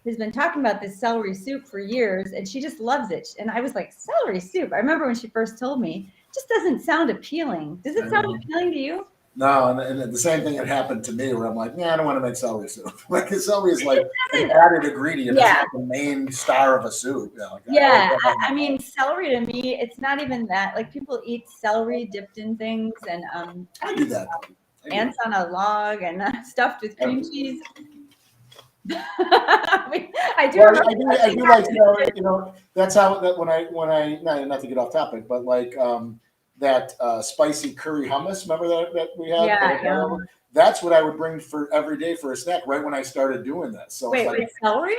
has been talking about this celery soup for years, and she just loves it. And I was like, celery soup? I remember when she first told me, it just doesn't sound appealing. Does it sound appealing to you? No, and the same thing had happened to me where I'm like, I don't want to make celery soup. Like, celery is like an added ingredient. It's not the main star of a soup. I mean, celery to me, it's not even that. Like, people eat celery dipped in things, and I do that. Ants on a log and stuffed with cream cheese. I do like celery. That's how that when I not to get off topic, but like that spicy curry hummus. Remember that we had? Yeah. That's what I would bring for every day for a snack. Right when I started doing this. So wait, with celery?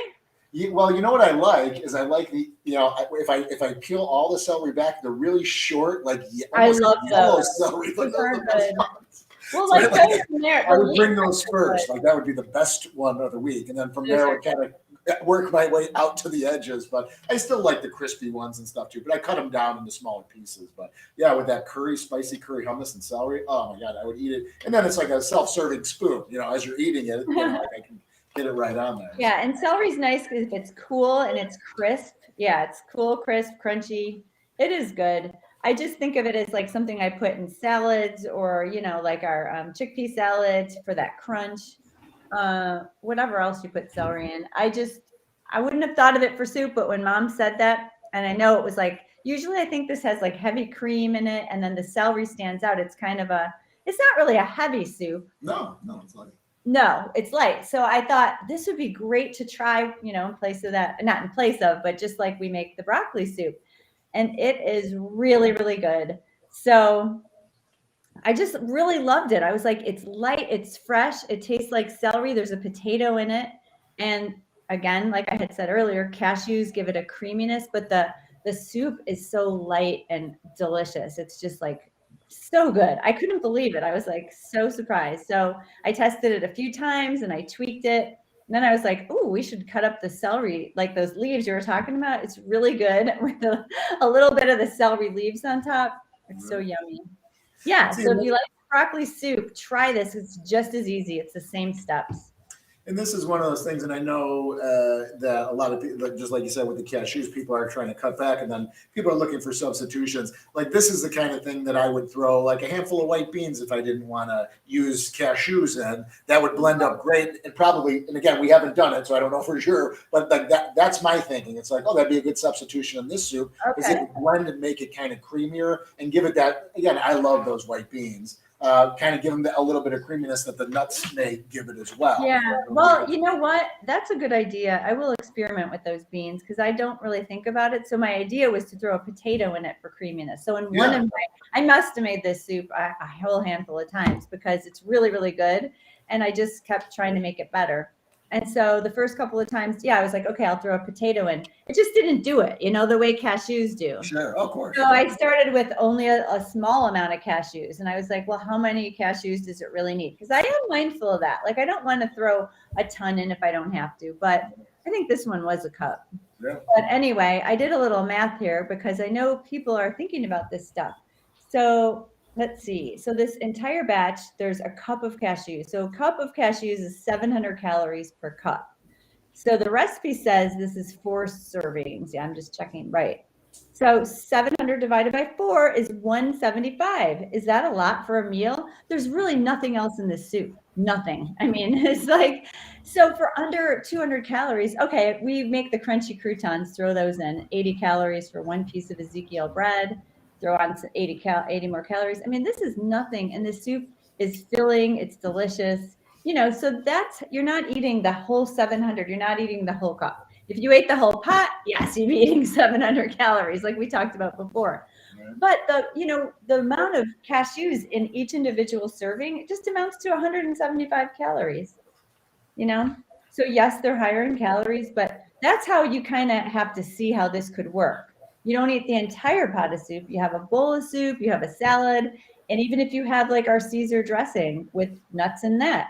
Well, you know what I like is I like the if I peel all the celery back, they're really short, like I love yellow celery. Well, so like those from there. I would bring those first. Like that would be the best one of the week, and then from there I would kind of work my way out to the edges. But I still like the crispy ones and stuff too. But I cut them down into smaller pieces. But yeah, with that spicy curry hummus and celery, oh my god, I would eat it. And then it's like a self-serving spoon. As you're eating it, like I can get it right on there. Yeah, and celery's nice because if it's cool and it's crisp. Yeah, it's cool, crisp, crunchy. It is good. I just think of it as like something I put in salads or, like our chickpea salads for that crunch. Whatever else you put celery in. I wouldn't have thought of it for soup, but when Mom said that, and I know it was like, usually I think this has like heavy cream in it, and then the celery stands out. It's kind of it's not really a heavy soup. No, it's light. No, it's light. So I thought this would be great to try, in place of that, not in place of, but just like we make the broccoli soup. And it is really, really good. So I just really loved it. I was like, it's light, it's fresh, it tastes like celery. There's a potato in it. And again, like I had said earlier, cashews give it a creaminess, but the soup is so light and delicious. It's just like so good. I couldn't believe it. I was like so surprised. So I tested it a few times and I tweaked it. And then I was like, oh, we should cut up the celery, like those leaves you were talking about. It's really good with a little bit of the celery leaves on top. It's so yummy. Yeah. So if you like broccoli soup, try this. It's just as easy. It's the same steps. And this is one of those things, and I know that a lot of people, just like you said with the cashews, people are trying to cut back, and then people are looking for substitutions. Like this is the kind of thing that I would throw like a handful of white beans if I didn't want to use cashews in. That would blend up great, and probably, and again, we haven't done it, so I don't know for sure, but like that's my thinking. It's like, oh, that'd be a good substitution in this soup because it would blend and make it kind of creamier and give it that. Again, I love those white beans. Kind of give them a little bit of creaminess that the nuts may give it as well. Yeah. Well, you know what? That's a good idea. I will experiment with those beans because I don't really think about it. So my idea was to throw a potato in it for creaminess. So in one of I must have made this soup a whole handful of times because it's really, really good. And I just kept trying to make it better. And so the first couple of times, I was like, okay, I'll throw a potato in. It just didn't do it, the way cashews do. Sure, of course. So I started with only a small amount of cashews. And I was like, well, how many cashews does it really need? Because I am mindful of that. Like, I don't want to throw a ton in if I don't have to. But I think this one was a cup. Yeah. But anyway, I did a little math here because I know people are thinking about this stuff. So let's see. So this entire batch, there's a cup of cashews. So a cup of cashews is 700 calories per cup. So the recipe says this is 4 servings. Yeah, I'm just checking. Right. So 700 divided by 4 is 175. Is that a lot for a meal? There's really nothing else in this soup. Nothing. I mean, it's like, so for under 200 calories, okay, we make the crunchy croutons, throw those in. 80 calories for 1 piece of Ezekiel bread, throw on 80 more calories. I mean, this is nothing. And the soup is filling, it's delicious. So that's, you're not eating the whole 700, you're not eating the whole cup. If you ate the whole pot, yes, you'd be eating 700 calories like we talked about before. But the amount of cashews in each individual serving, it just amounts to 175 calories, So yes, they're higher in calories, but that's how you kind of have to see how this could work. You don't eat the entire pot of soup. You have a bowl of soup, you have a salad, and even if you have like our Caesar dressing with nuts in that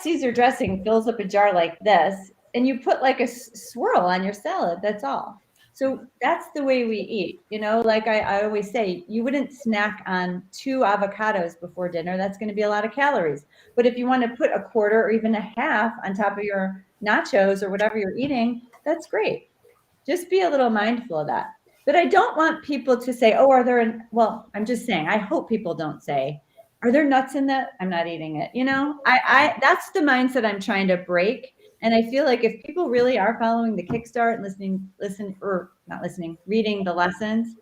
Caesar dressing fills up a jar like this, and you put like a swirl on your salad. That's all. So that's the way we eat. Like I always say, you wouldn't snack on 2 avocados before dinner. That's going to be a lot of calories. But if you want to put a quarter or even a half on top of your nachos or whatever you're eating, that's great. Just be a little mindful of that. But I don't want people to say, oh, well, I'm just saying, I hope people don't say, are there nuts in that? I'm not eating it. I that's the mindset I'm trying to break. And I feel like if people really are following the Kickstart and reading the lessons,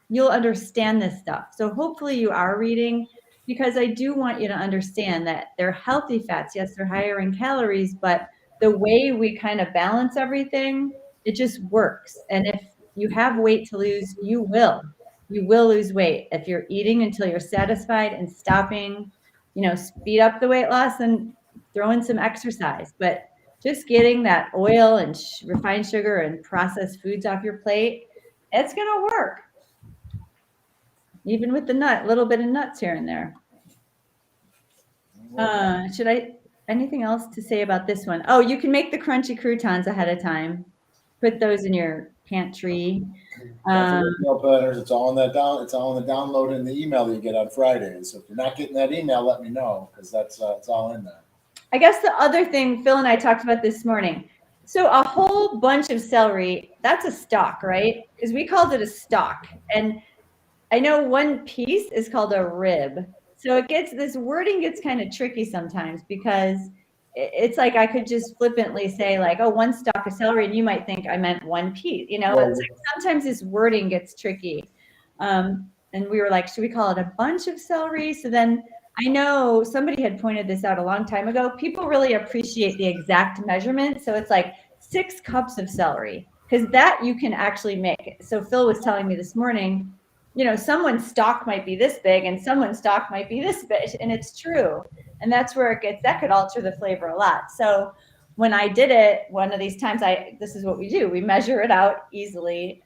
you'll understand this stuff. So hopefully you are reading, because I do want you to understand that they're healthy fats. Yes, they're higher in calories, but the way we kind of balance everything, it just works. And if you have weight to lose, you will lose weight. If you're eating until you're satisfied and stopping, speed up the weight loss and throw in some exercise. But just getting that oil and refined sugar and processed foods off your plate, it's going to work. Even with the little bit of nuts here and there. Anything else to say about this one? Oh, you can make the crunchy croutons ahead of time. Put those in your pantry. It's all in it's all in the download in the email that you get on Fridays. So if you're not getting that email, let me know, because it's all in there. I guess the other thing Phil and I talked about this morning. So a whole bunch of celery, that's a stalk, right? Because we called it a stalk. And I know one piece is called a rib. So this wording gets kind of tricky sometimes, because it's like I could just flippantly say like, oh, 1 stalk of celery, and you might think I meant 1 piece. It's like sometimes this wording gets tricky. And we were like, should we call it a bunch of celery? So then I know somebody had pointed this out a long time ago. People really appreciate the exact measurement. So it's like 6 cups of celery, because that you can actually make. So Phil was telling me this morning, someone's stalk might be this big and someone's stalk might be this big. And it's true. And that's where that could alter the flavor a lot. So when I did it, one of these times, this is what we do. We measure it out easily.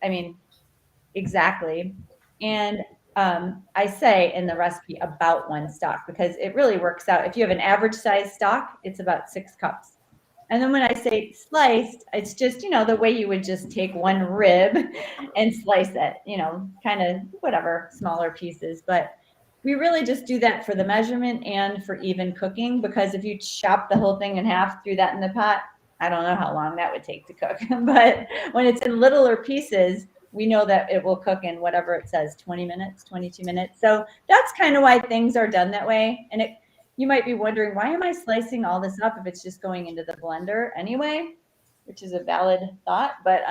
Exactly. And I say in the recipe about 1 stalk, because it really works out. If you have an average size stalk, it's about 6 cups. And then when I say sliced, it's just, the way you would just take 1 rib and slice it, kind of whatever, smaller pieces. But we really just do that for the measurement and for even cooking, because if you chop the whole thing in half, threw that in the pot, I don't know how long that would take to cook. But when it's in littler pieces, we know that it will cook in whatever it says, 20 minutes, 22 minutes. So that's kind of why things are done that way. And you might be wondering, why am I slicing all this up if it's just going into the blender anyway? Which is a valid thought, but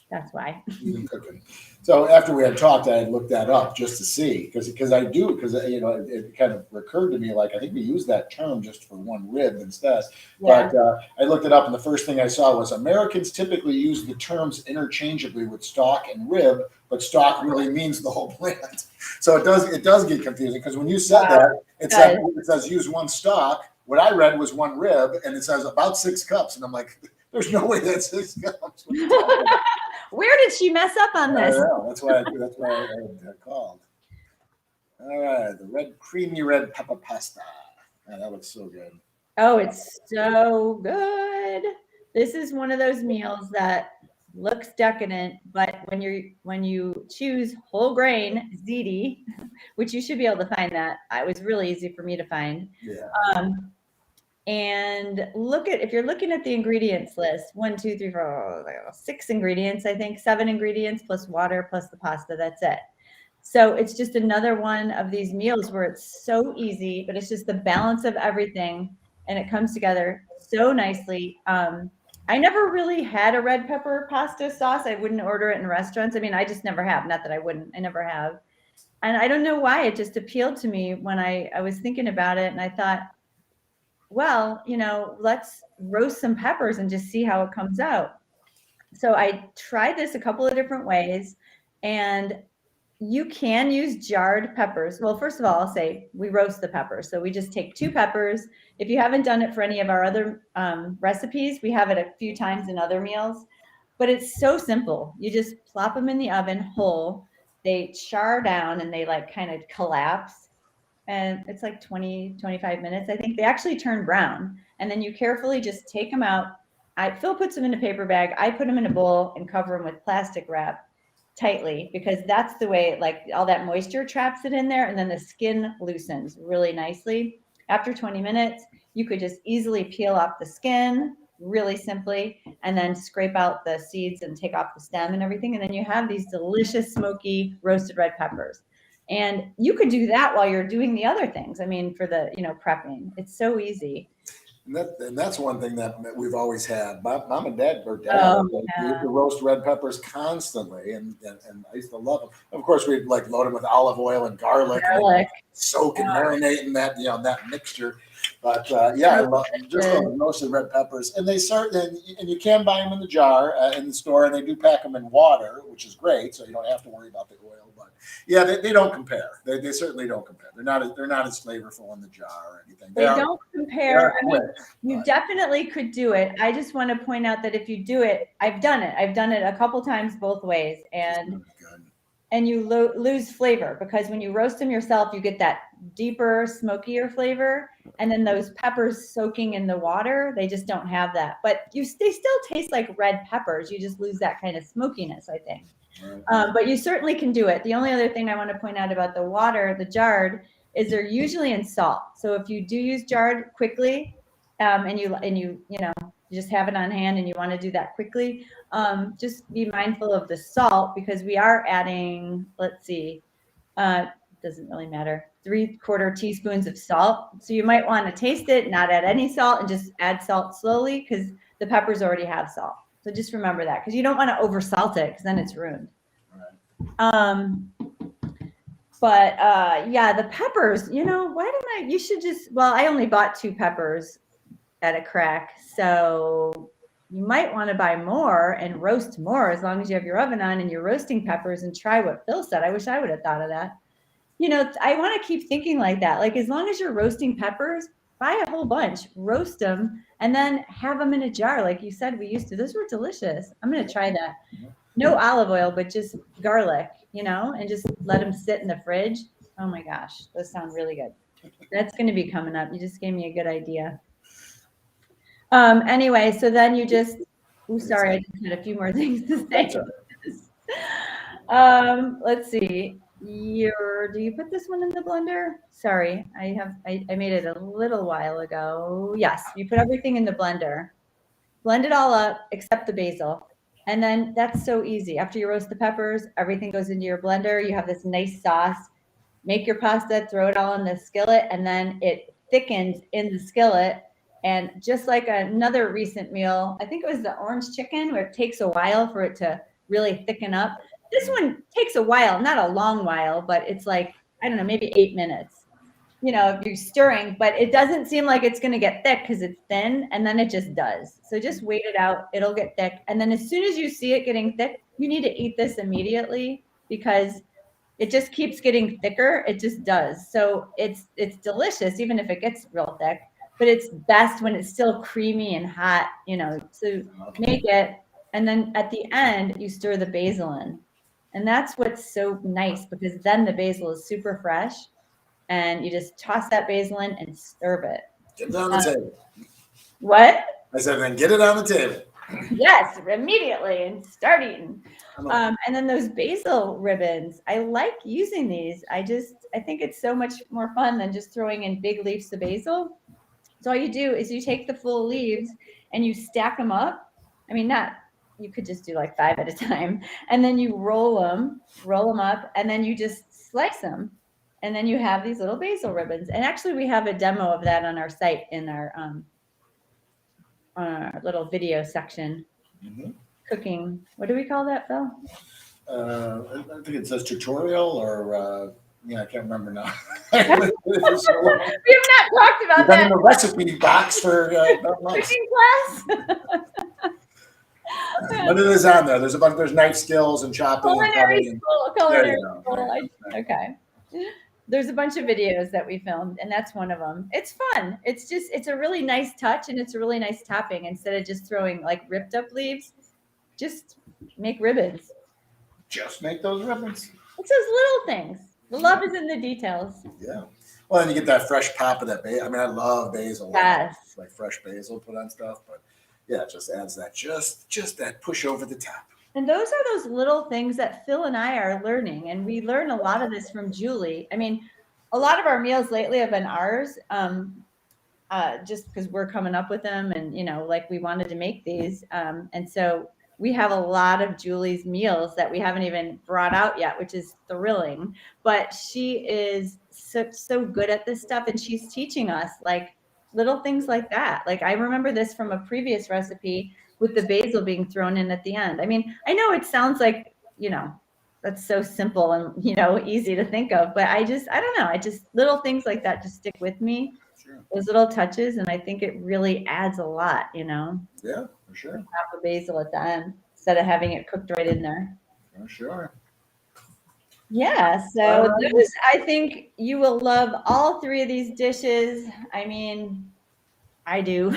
that's why. So after we had talked, I had looked that up just to see, because it kind of recurred to me, like, I think we use that term just for 1 rib instead. Yeah. But I looked it up, and the first thing I saw was Americans typically use the terms interchangeably with stalk and rib, but stalk really means the whole plant. So it does get confusing, because when you said that, it says use 1 stalk. What I read was 1 rib, and it says about 6 cups, and I'm like, there's no way that's 6 cups. Where did she mess up on this? That's why I called. All right, the creamy red pepper pasta. Man, that looks so good. Oh, it's so good. This is one of those meals that looks decadent, but when you choose whole grain ziti, which you should be able to find that, it was really easy for me to find. Yeah. And if you're looking at the ingredients list, 1, 2, 3, 4, 6 ingredients, I think 7 ingredients plus water plus the pasta. That's it. So it's just another one of these meals where it's so easy, but it's just the balance of everything, and it comes together so nicely. I never really had a red pepper pasta sauce. I wouldn't order it in restaurants. I mean, I just never have. Not that I wouldn't. I never have. And I don't know why it just appealed to me when I was thinking about it, and I thought, well, let's roast some peppers and just see how it comes out. So I tried this a couple of different ways, and you can use jarred peppers. Well, first of all, I'll say we roast the peppers. So we just take 2 peppers. If you haven't done it for any of our other recipes, we have it a few times in other meals, but it's so simple. You just plop them in the oven whole. They char down and they like kind of collapse. And it's like 20, 25 minutes. I think they actually turn brown. And then you carefully just take them out. Phil puts them in a paper bag. I put them in a bowl and cover them with plastic wrap tightly, because that's the way, like, all that moisture traps it in there, and then the skin loosens really nicely. After 20 minutes, you could just easily peel off the skin really simply, and then scrape out the seeds and take off the stem and everything. And then you have these delicious smoky roasted red peppers. And you could do that while you're doing the other things. I mean, for the, prepping, it's so easy. And that's one thing that we've always had. Mom and Dad used to roast red peppers constantly, and I used to love them. Of course, we'd like load them with olive oil and garlic. And soak and marinate in that that mixture. But I love roasted red peppers, and they and you can buy them in the jar in the store, and they do pack them in water, which is great, so you don't have to worry about the oil. But yeah, they don't compare. They certainly don't compare. They're not as flavorful in the jar or anything. They don't compare. I mean, you definitely could do it. I just want to point out that if you do it, I've done it. I've done it a couple times both ways, and you lose flavor, because when you roast them yourself, you get that deeper, smokier flavor, and then those peppers soaking in the water, they just don't have that. But they still taste like red peppers. You just lose that kind of smokiness, I think. Right. But you certainly can do it. The only other thing I want to point out about the water, the jarred, is they're usually in salt. So if you do use jarred quickly, and you just have it on hand and you want to do that quickly, just be mindful of the salt, because we are adding, let's see, doesn't really matter, 3/4 teaspoons of salt. So you might want to taste it, not add any salt, and just add salt slowly, because the peppers already have salt. So just remember that, because you don't want to over salt it, because then it's ruined. Right. But the peppers, you should just, I only bought 2 peppers at a crack. So you might want to buy more and roast more, as long as you have your oven on and you're roasting peppers, and try what Phil said. I wish I would have thought of that. I want to keep thinking like that. Like, as long as you're roasting peppers, buy a whole bunch, roast them, and then have them in a jar. Like you said, we used to. Those were delicious. I'm going to try that. No olive oil, but just garlic, and just let them sit in the fridge. Oh my gosh, those sound really good. That's going to be coming up. You just gave me a good idea. Anyway, so then you just, sorry, I just had a few more things to say. Let's see. Do you put this one in the blender? Sorry, I made it a little while ago. Yes, you put everything in the blender. Blend it all up except the basil. And then that's so easy. After you roast the peppers, everything goes into your blender. You have this nice sauce. Make your pasta, throw it all in the skillet, and then it thickens in the skillet. And just like another recent meal, I think it was the orange chicken, where it takes a while for it to really thicken up. This one takes a while, not a long while, but it's like, I don't know, maybe 8 minutes. You're stirring, but it doesn't seem like it's going to get thick, because it's thin, and then it just does. So just wait it out. It'll get thick. And then as soon as you see it getting thick, you need to eat this immediately, because it just keeps getting thicker. It just does. So it's delicious, even if it gets real thick. But it's best when it's still creamy and hot, so make it. And then at the end, you stir the basil in. And that's what's so nice, because then the basil is super fresh, and you just toss that basil in and serve it. Get it on the table. What? I said, then get it on the table. Yes, immediately and start eating. I'm a, And then those basil ribbons, I like using these. I think it's so much more fun than just throwing in big leaves of basil. So all you do is you take the full leaves and you stack them up. I mean, not, you could just do like 5 at a time, and then you roll them up, and then you just slice them. And then you have these little basil ribbons. And actually, we have a demo of that on our site in our little video section. mhm. Cooking. What do we call that, Phil? I think it says tutorial or yeah, I can't remember now. We have not talked We've about been in that the recipe box for about months. cooking class. But it is on there. There's a bunch. There's knife skills and chopping and Culinary cutting. school. There Culinary you go. school. Okay. There's a bunch of videos that we filmed, and that's one of them. It's fun. It's a really nice touch, and it's a really nice topping. Instead of just throwing like ripped up leaves, just make ribbons. Just make those ribbons. It's those little things. The love is in the details. Yeah. Well, then you get that fresh pop of that basil. I mean, I love basil. Yes. Like fresh basil put on stuff, but yeah, it just adds that just that push over the top. And those are those little things that Phil and I are learning. And we learn a lot of this from Julie. I mean, a lot of our meals lately have been ours, just because we're coming up with them and, like we wanted to make these. And so we have a lot of Julie's meals that we haven't even brought out yet, which is thrilling. But she is so good at this stuff. And she's teaching us like little things like that. Like I remember this from a previous recipe with the basil being thrown in at the end. I mean, I know it sounds like, that's so simple and, easy to think of, but I don't know. Little things like that just stick with me. Sure. Those little touches. And I think it really adds a lot, Yeah, for sure. Half a basil at the end instead of having it cooked right in there. For sure. Yeah. So those, I think you will love all 3 of these dishes. I mean, I do.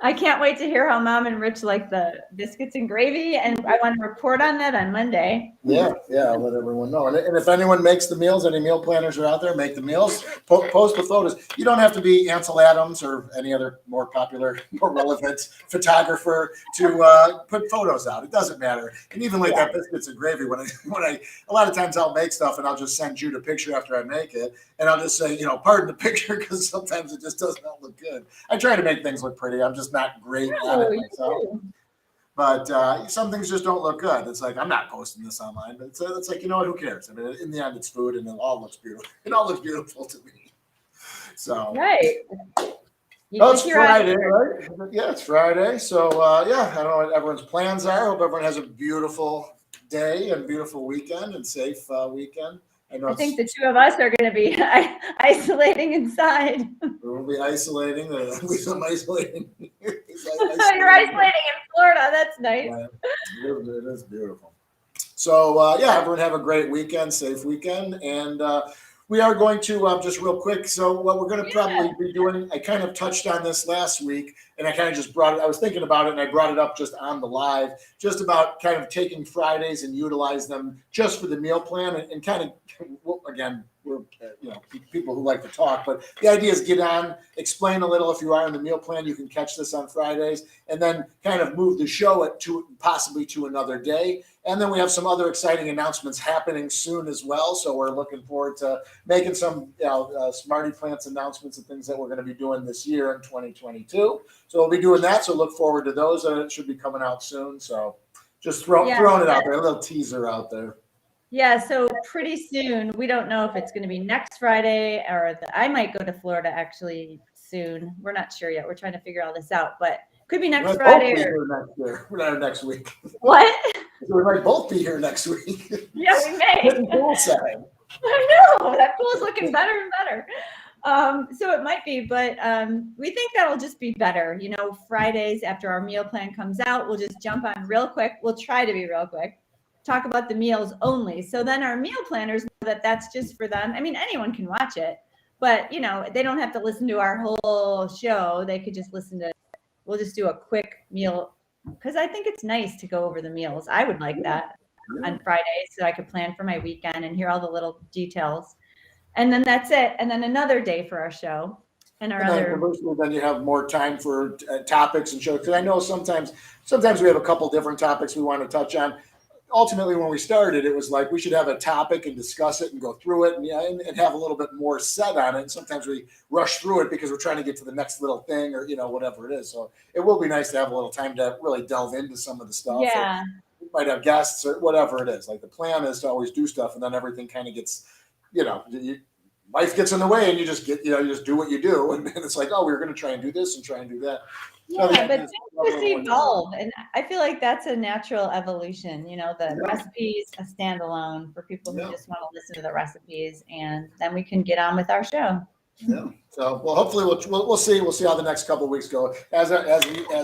I can't wait to hear how Mom and Rich like the biscuits and gravy, and I want to report on that on Monday. Yeah, I'll let everyone know. And if anyone makes the meals, any meal planners are out there, make the meals, post the photos. You don't have to be Ansel Adams or any other more popular, more relevant photographer to put photos out. It doesn't matter. And even like that biscuits and gravy, when I a lot of times I'll make stuff and I'll just send you the picture after I make it, and I'll just say, pardon the picture, because sometimes it just does not look good. I try to make things look pretty. I'm just not great at it myself. But some things just don't look good. It's like, I'm not posting this online, but it's like, who cares? I mean, in the end, it's food, and it all looks beautiful. It all looks beautiful to me. So right. It's Friday, right? Yeah, it's Friday. So I don't know what everyone's plans are. I hope everyone has a beautiful day and beautiful weekend and safe weekend. I think the 2 of us are going to be isolating inside. We'll be isolating. There'll be some isolating. You're isolating in Florida. That's nice. It is beautiful. So, everyone have a great weekend, safe weekend. And we are going to, just real quick. So what we're going to probably be doing, I kind of touched on this last week, and I kind of just brought it, I was thinking about it, and I brought it up just on the live, just about kind of taking Fridays and utilize them just for the meal plan and kind of, again, we're people who like to talk, but the idea is get on, explain a little. If you are in the meal plan, you can catch this on Fridays, and then kind of move the show possibly to another day. And then we have some other exciting announcements happening soon as well. So we're looking forward to making some SmartyPlants announcements and things that we're going to be doing this year in 2022. So we'll be doing that. So look forward to those. And it should be coming out soon. So just throwing it out there, a little teaser out there. Yeah, so pretty soon, we don't know if it's going to be next Friday or I might go to Florida actually soon. We're not sure yet. We're trying to figure all this out, but could be next Friday or next week. What? We might both be here next week. Yeah, we may. Poolside. I know, that pool's looking better and better. So it might be, but we think that'll just be better. Fridays after our meal plan comes out, we'll just jump on real quick. We'll try to be real quick. Talk about the meals only. So then our meal planners know that that's just for them. I mean, anyone can watch it, but they don't have to listen to our whole show. They could just we'll just do a quick meal, because I think it's nice to go over the meals. I would like that on Fridays so I could plan for my weekend and hear all the little details. And then that's it. And then another day for our show. And our And then other, conversely, then you have more time for topics and shows. Because I know sometimes we have a couple different topics we want to touch on. Ultimately, when we started, it was like we should have a topic and discuss it and go through it and have a little bit more said on it. And sometimes we rush through it because we're trying to get to the next little thing or whatever it is. So it will be nice to have a little time to really delve into some of the stuff. yeah. We might have guests or whatever it is. Like the plan is to always do stuff, and then everything kind of gets, life gets in the way, and you just get, you just do what you do, and it's like, oh, we were going to try and do this and try and do that. Yeah, So, but things just evolve, and I feel like that's a natural evolution. The recipes a standalone for people who just want to listen to the recipes, and then we can get on with our show. Yeah. So, well, hopefully we'll see. We'll see how the next couple of weeks go. As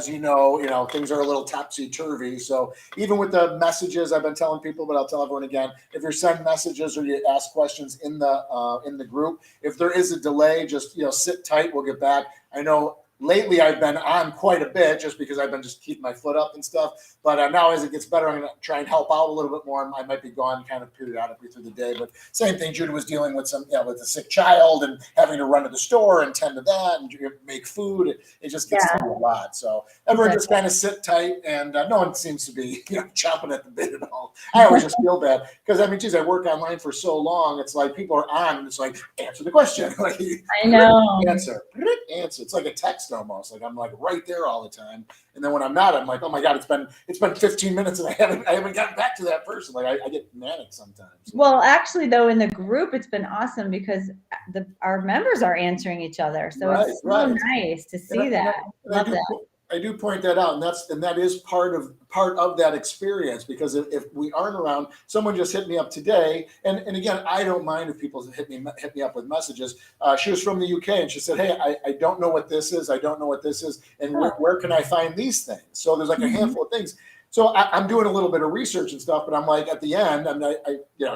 you know, things are a little topsy turvy. So even with the messages, I've been telling people, but I'll tell everyone again: if you send messages or you ask questions in the group, if there is a delay, just sit tight. We'll get back. I know. Lately, I've been on quite a bit just because I've been just keeping my foot up and stuff. But now as it gets better, I'm going to try and help out a little bit more. I might be gone kind of periodically through the day. But same thing, Judah was dealing with with a sick child and having to run to the store and tend to that and make food. It just gets to be a lot. So everyone just kind of sit tight, and no one seems to be chomping at the bit at all. I always just feel bad because I work online for so long. It's like people are on, and it's like answer the question. Like I know. Answer. It's like a text almost. Like I'm like right there all the time, and then when I'm not, I'm like, oh my god, it's been 15 minutes and I haven't gotten back to that person. Like I get manic sometimes. Well, actually, though, in the group, it's been awesome because our members are answering each other, so it's so nice to see that. Love that. I do point that out, and that is part of that experience, because if we aren't around, someone just hit me up today, and again, I don't mind if people hit me up with messages. She was from the UK, and she said, "Hey, I don't know what this is. I don't know what this is, and where can I find these things?" So there's like a handful of things. So I'm doing a little bit of research and stuff, but I'm like at the end,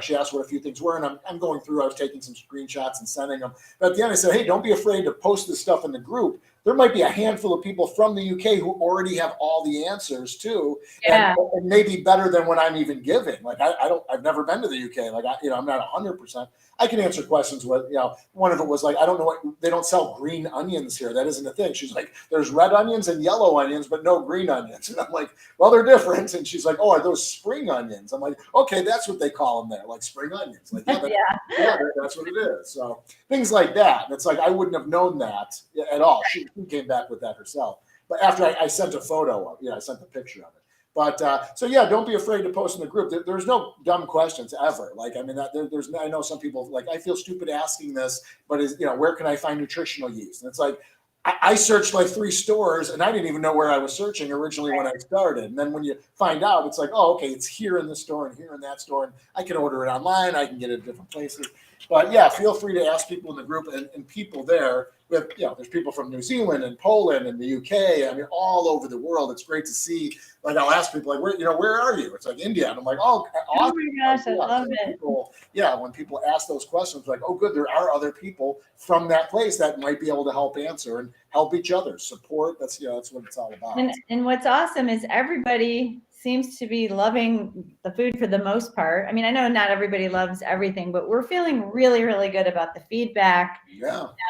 she asked what a few things were, and I'm going through. I was taking some screenshots and sending them. But at the end, I said, "Hey, don't be afraid to post this stuff in the group. There might be a handful of people from the UK who already have all the answers too, and maybe better than what I'm even giving. Like I've never been to the UK. Like I'm not 100%. I can answer questions with, one of it was like, I don't know what, they don't sell green onions here. That isn't a thing. She's like, there's red onions and yellow onions, but no green onions. And I'm like, well, they're different. And she's like, oh, are those spring onions? I'm like, okay, that's what they call them there, like spring onions. Like, that's what it is. So things like that. And it's like, I wouldn't have known that at all. She came back with that herself. But after I sent a photo of, I sent a picture of it. But don't be afraid to post in the group. There's no dumb questions ever. Like, I mean, I know some people like, I feel stupid asking this, but where can I find nutritional yeast? And it's like, I searched like 3 stores and I didn't even know where I was searching originally when I started. And then when you find out, it's like, oh, okay, it's here in this store and here in that store. And I can order it online. I can get it at different places. But feel free to ask people in the group and people there. There's people from New Zealand and Poland and the UK. I mean, all over the world. It's great to see. Like, I'll ask people, like, where are you? It's like India. And I'm like, oh awesome. My gosh, I love it. People, when people ask those questions, like, oh, good, there are other people from that place that might be able to help answer and help each other, support. That's what it's all about. And what's awesome is everybody seems to be loving the food for the most part. I mean, I know not everybody loves everything, but we're feeling really, really good about the feedback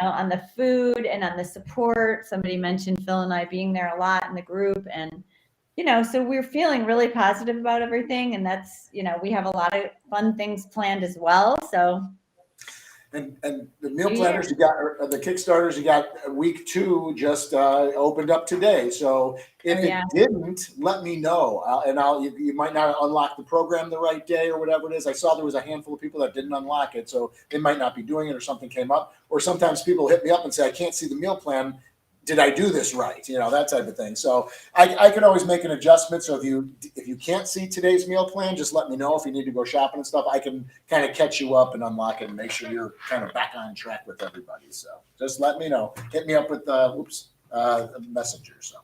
on the food and on the support. Somebody mentioned Phil and I being there a lot in the group, and so we're feeling really positive about everything. And that's, we have a lot of fun things planned as well. So. And the meal planners you got, or the Kickstarters you got, week 2 just opened up today. So if it didn't, let me know, and you might not unlock the program the right day or whatever it is. I saw there was a handful of people that didn't unlock it, so they might not be doing it, or something came up. Or sometimes people hit me up and say, I can't see the meal plan. Did I do this right? That type of thing. So I can always make an adjustment. So if you can't see today's meal plan, just let me know. If you need to go shopping and stuff, I can kind of catch you up and unlock it and make sure you're kind of back on track with everybody. So just let me know. Hit me up with Messenger. So,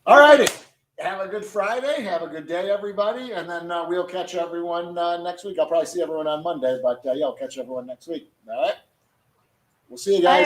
all righty. Have a good Friday. Have a good day, everybody. And then we'll catch everyone next week. I'll probably see everyone on Monday, but I'll catch everyone next week. All right. We'll see you guys.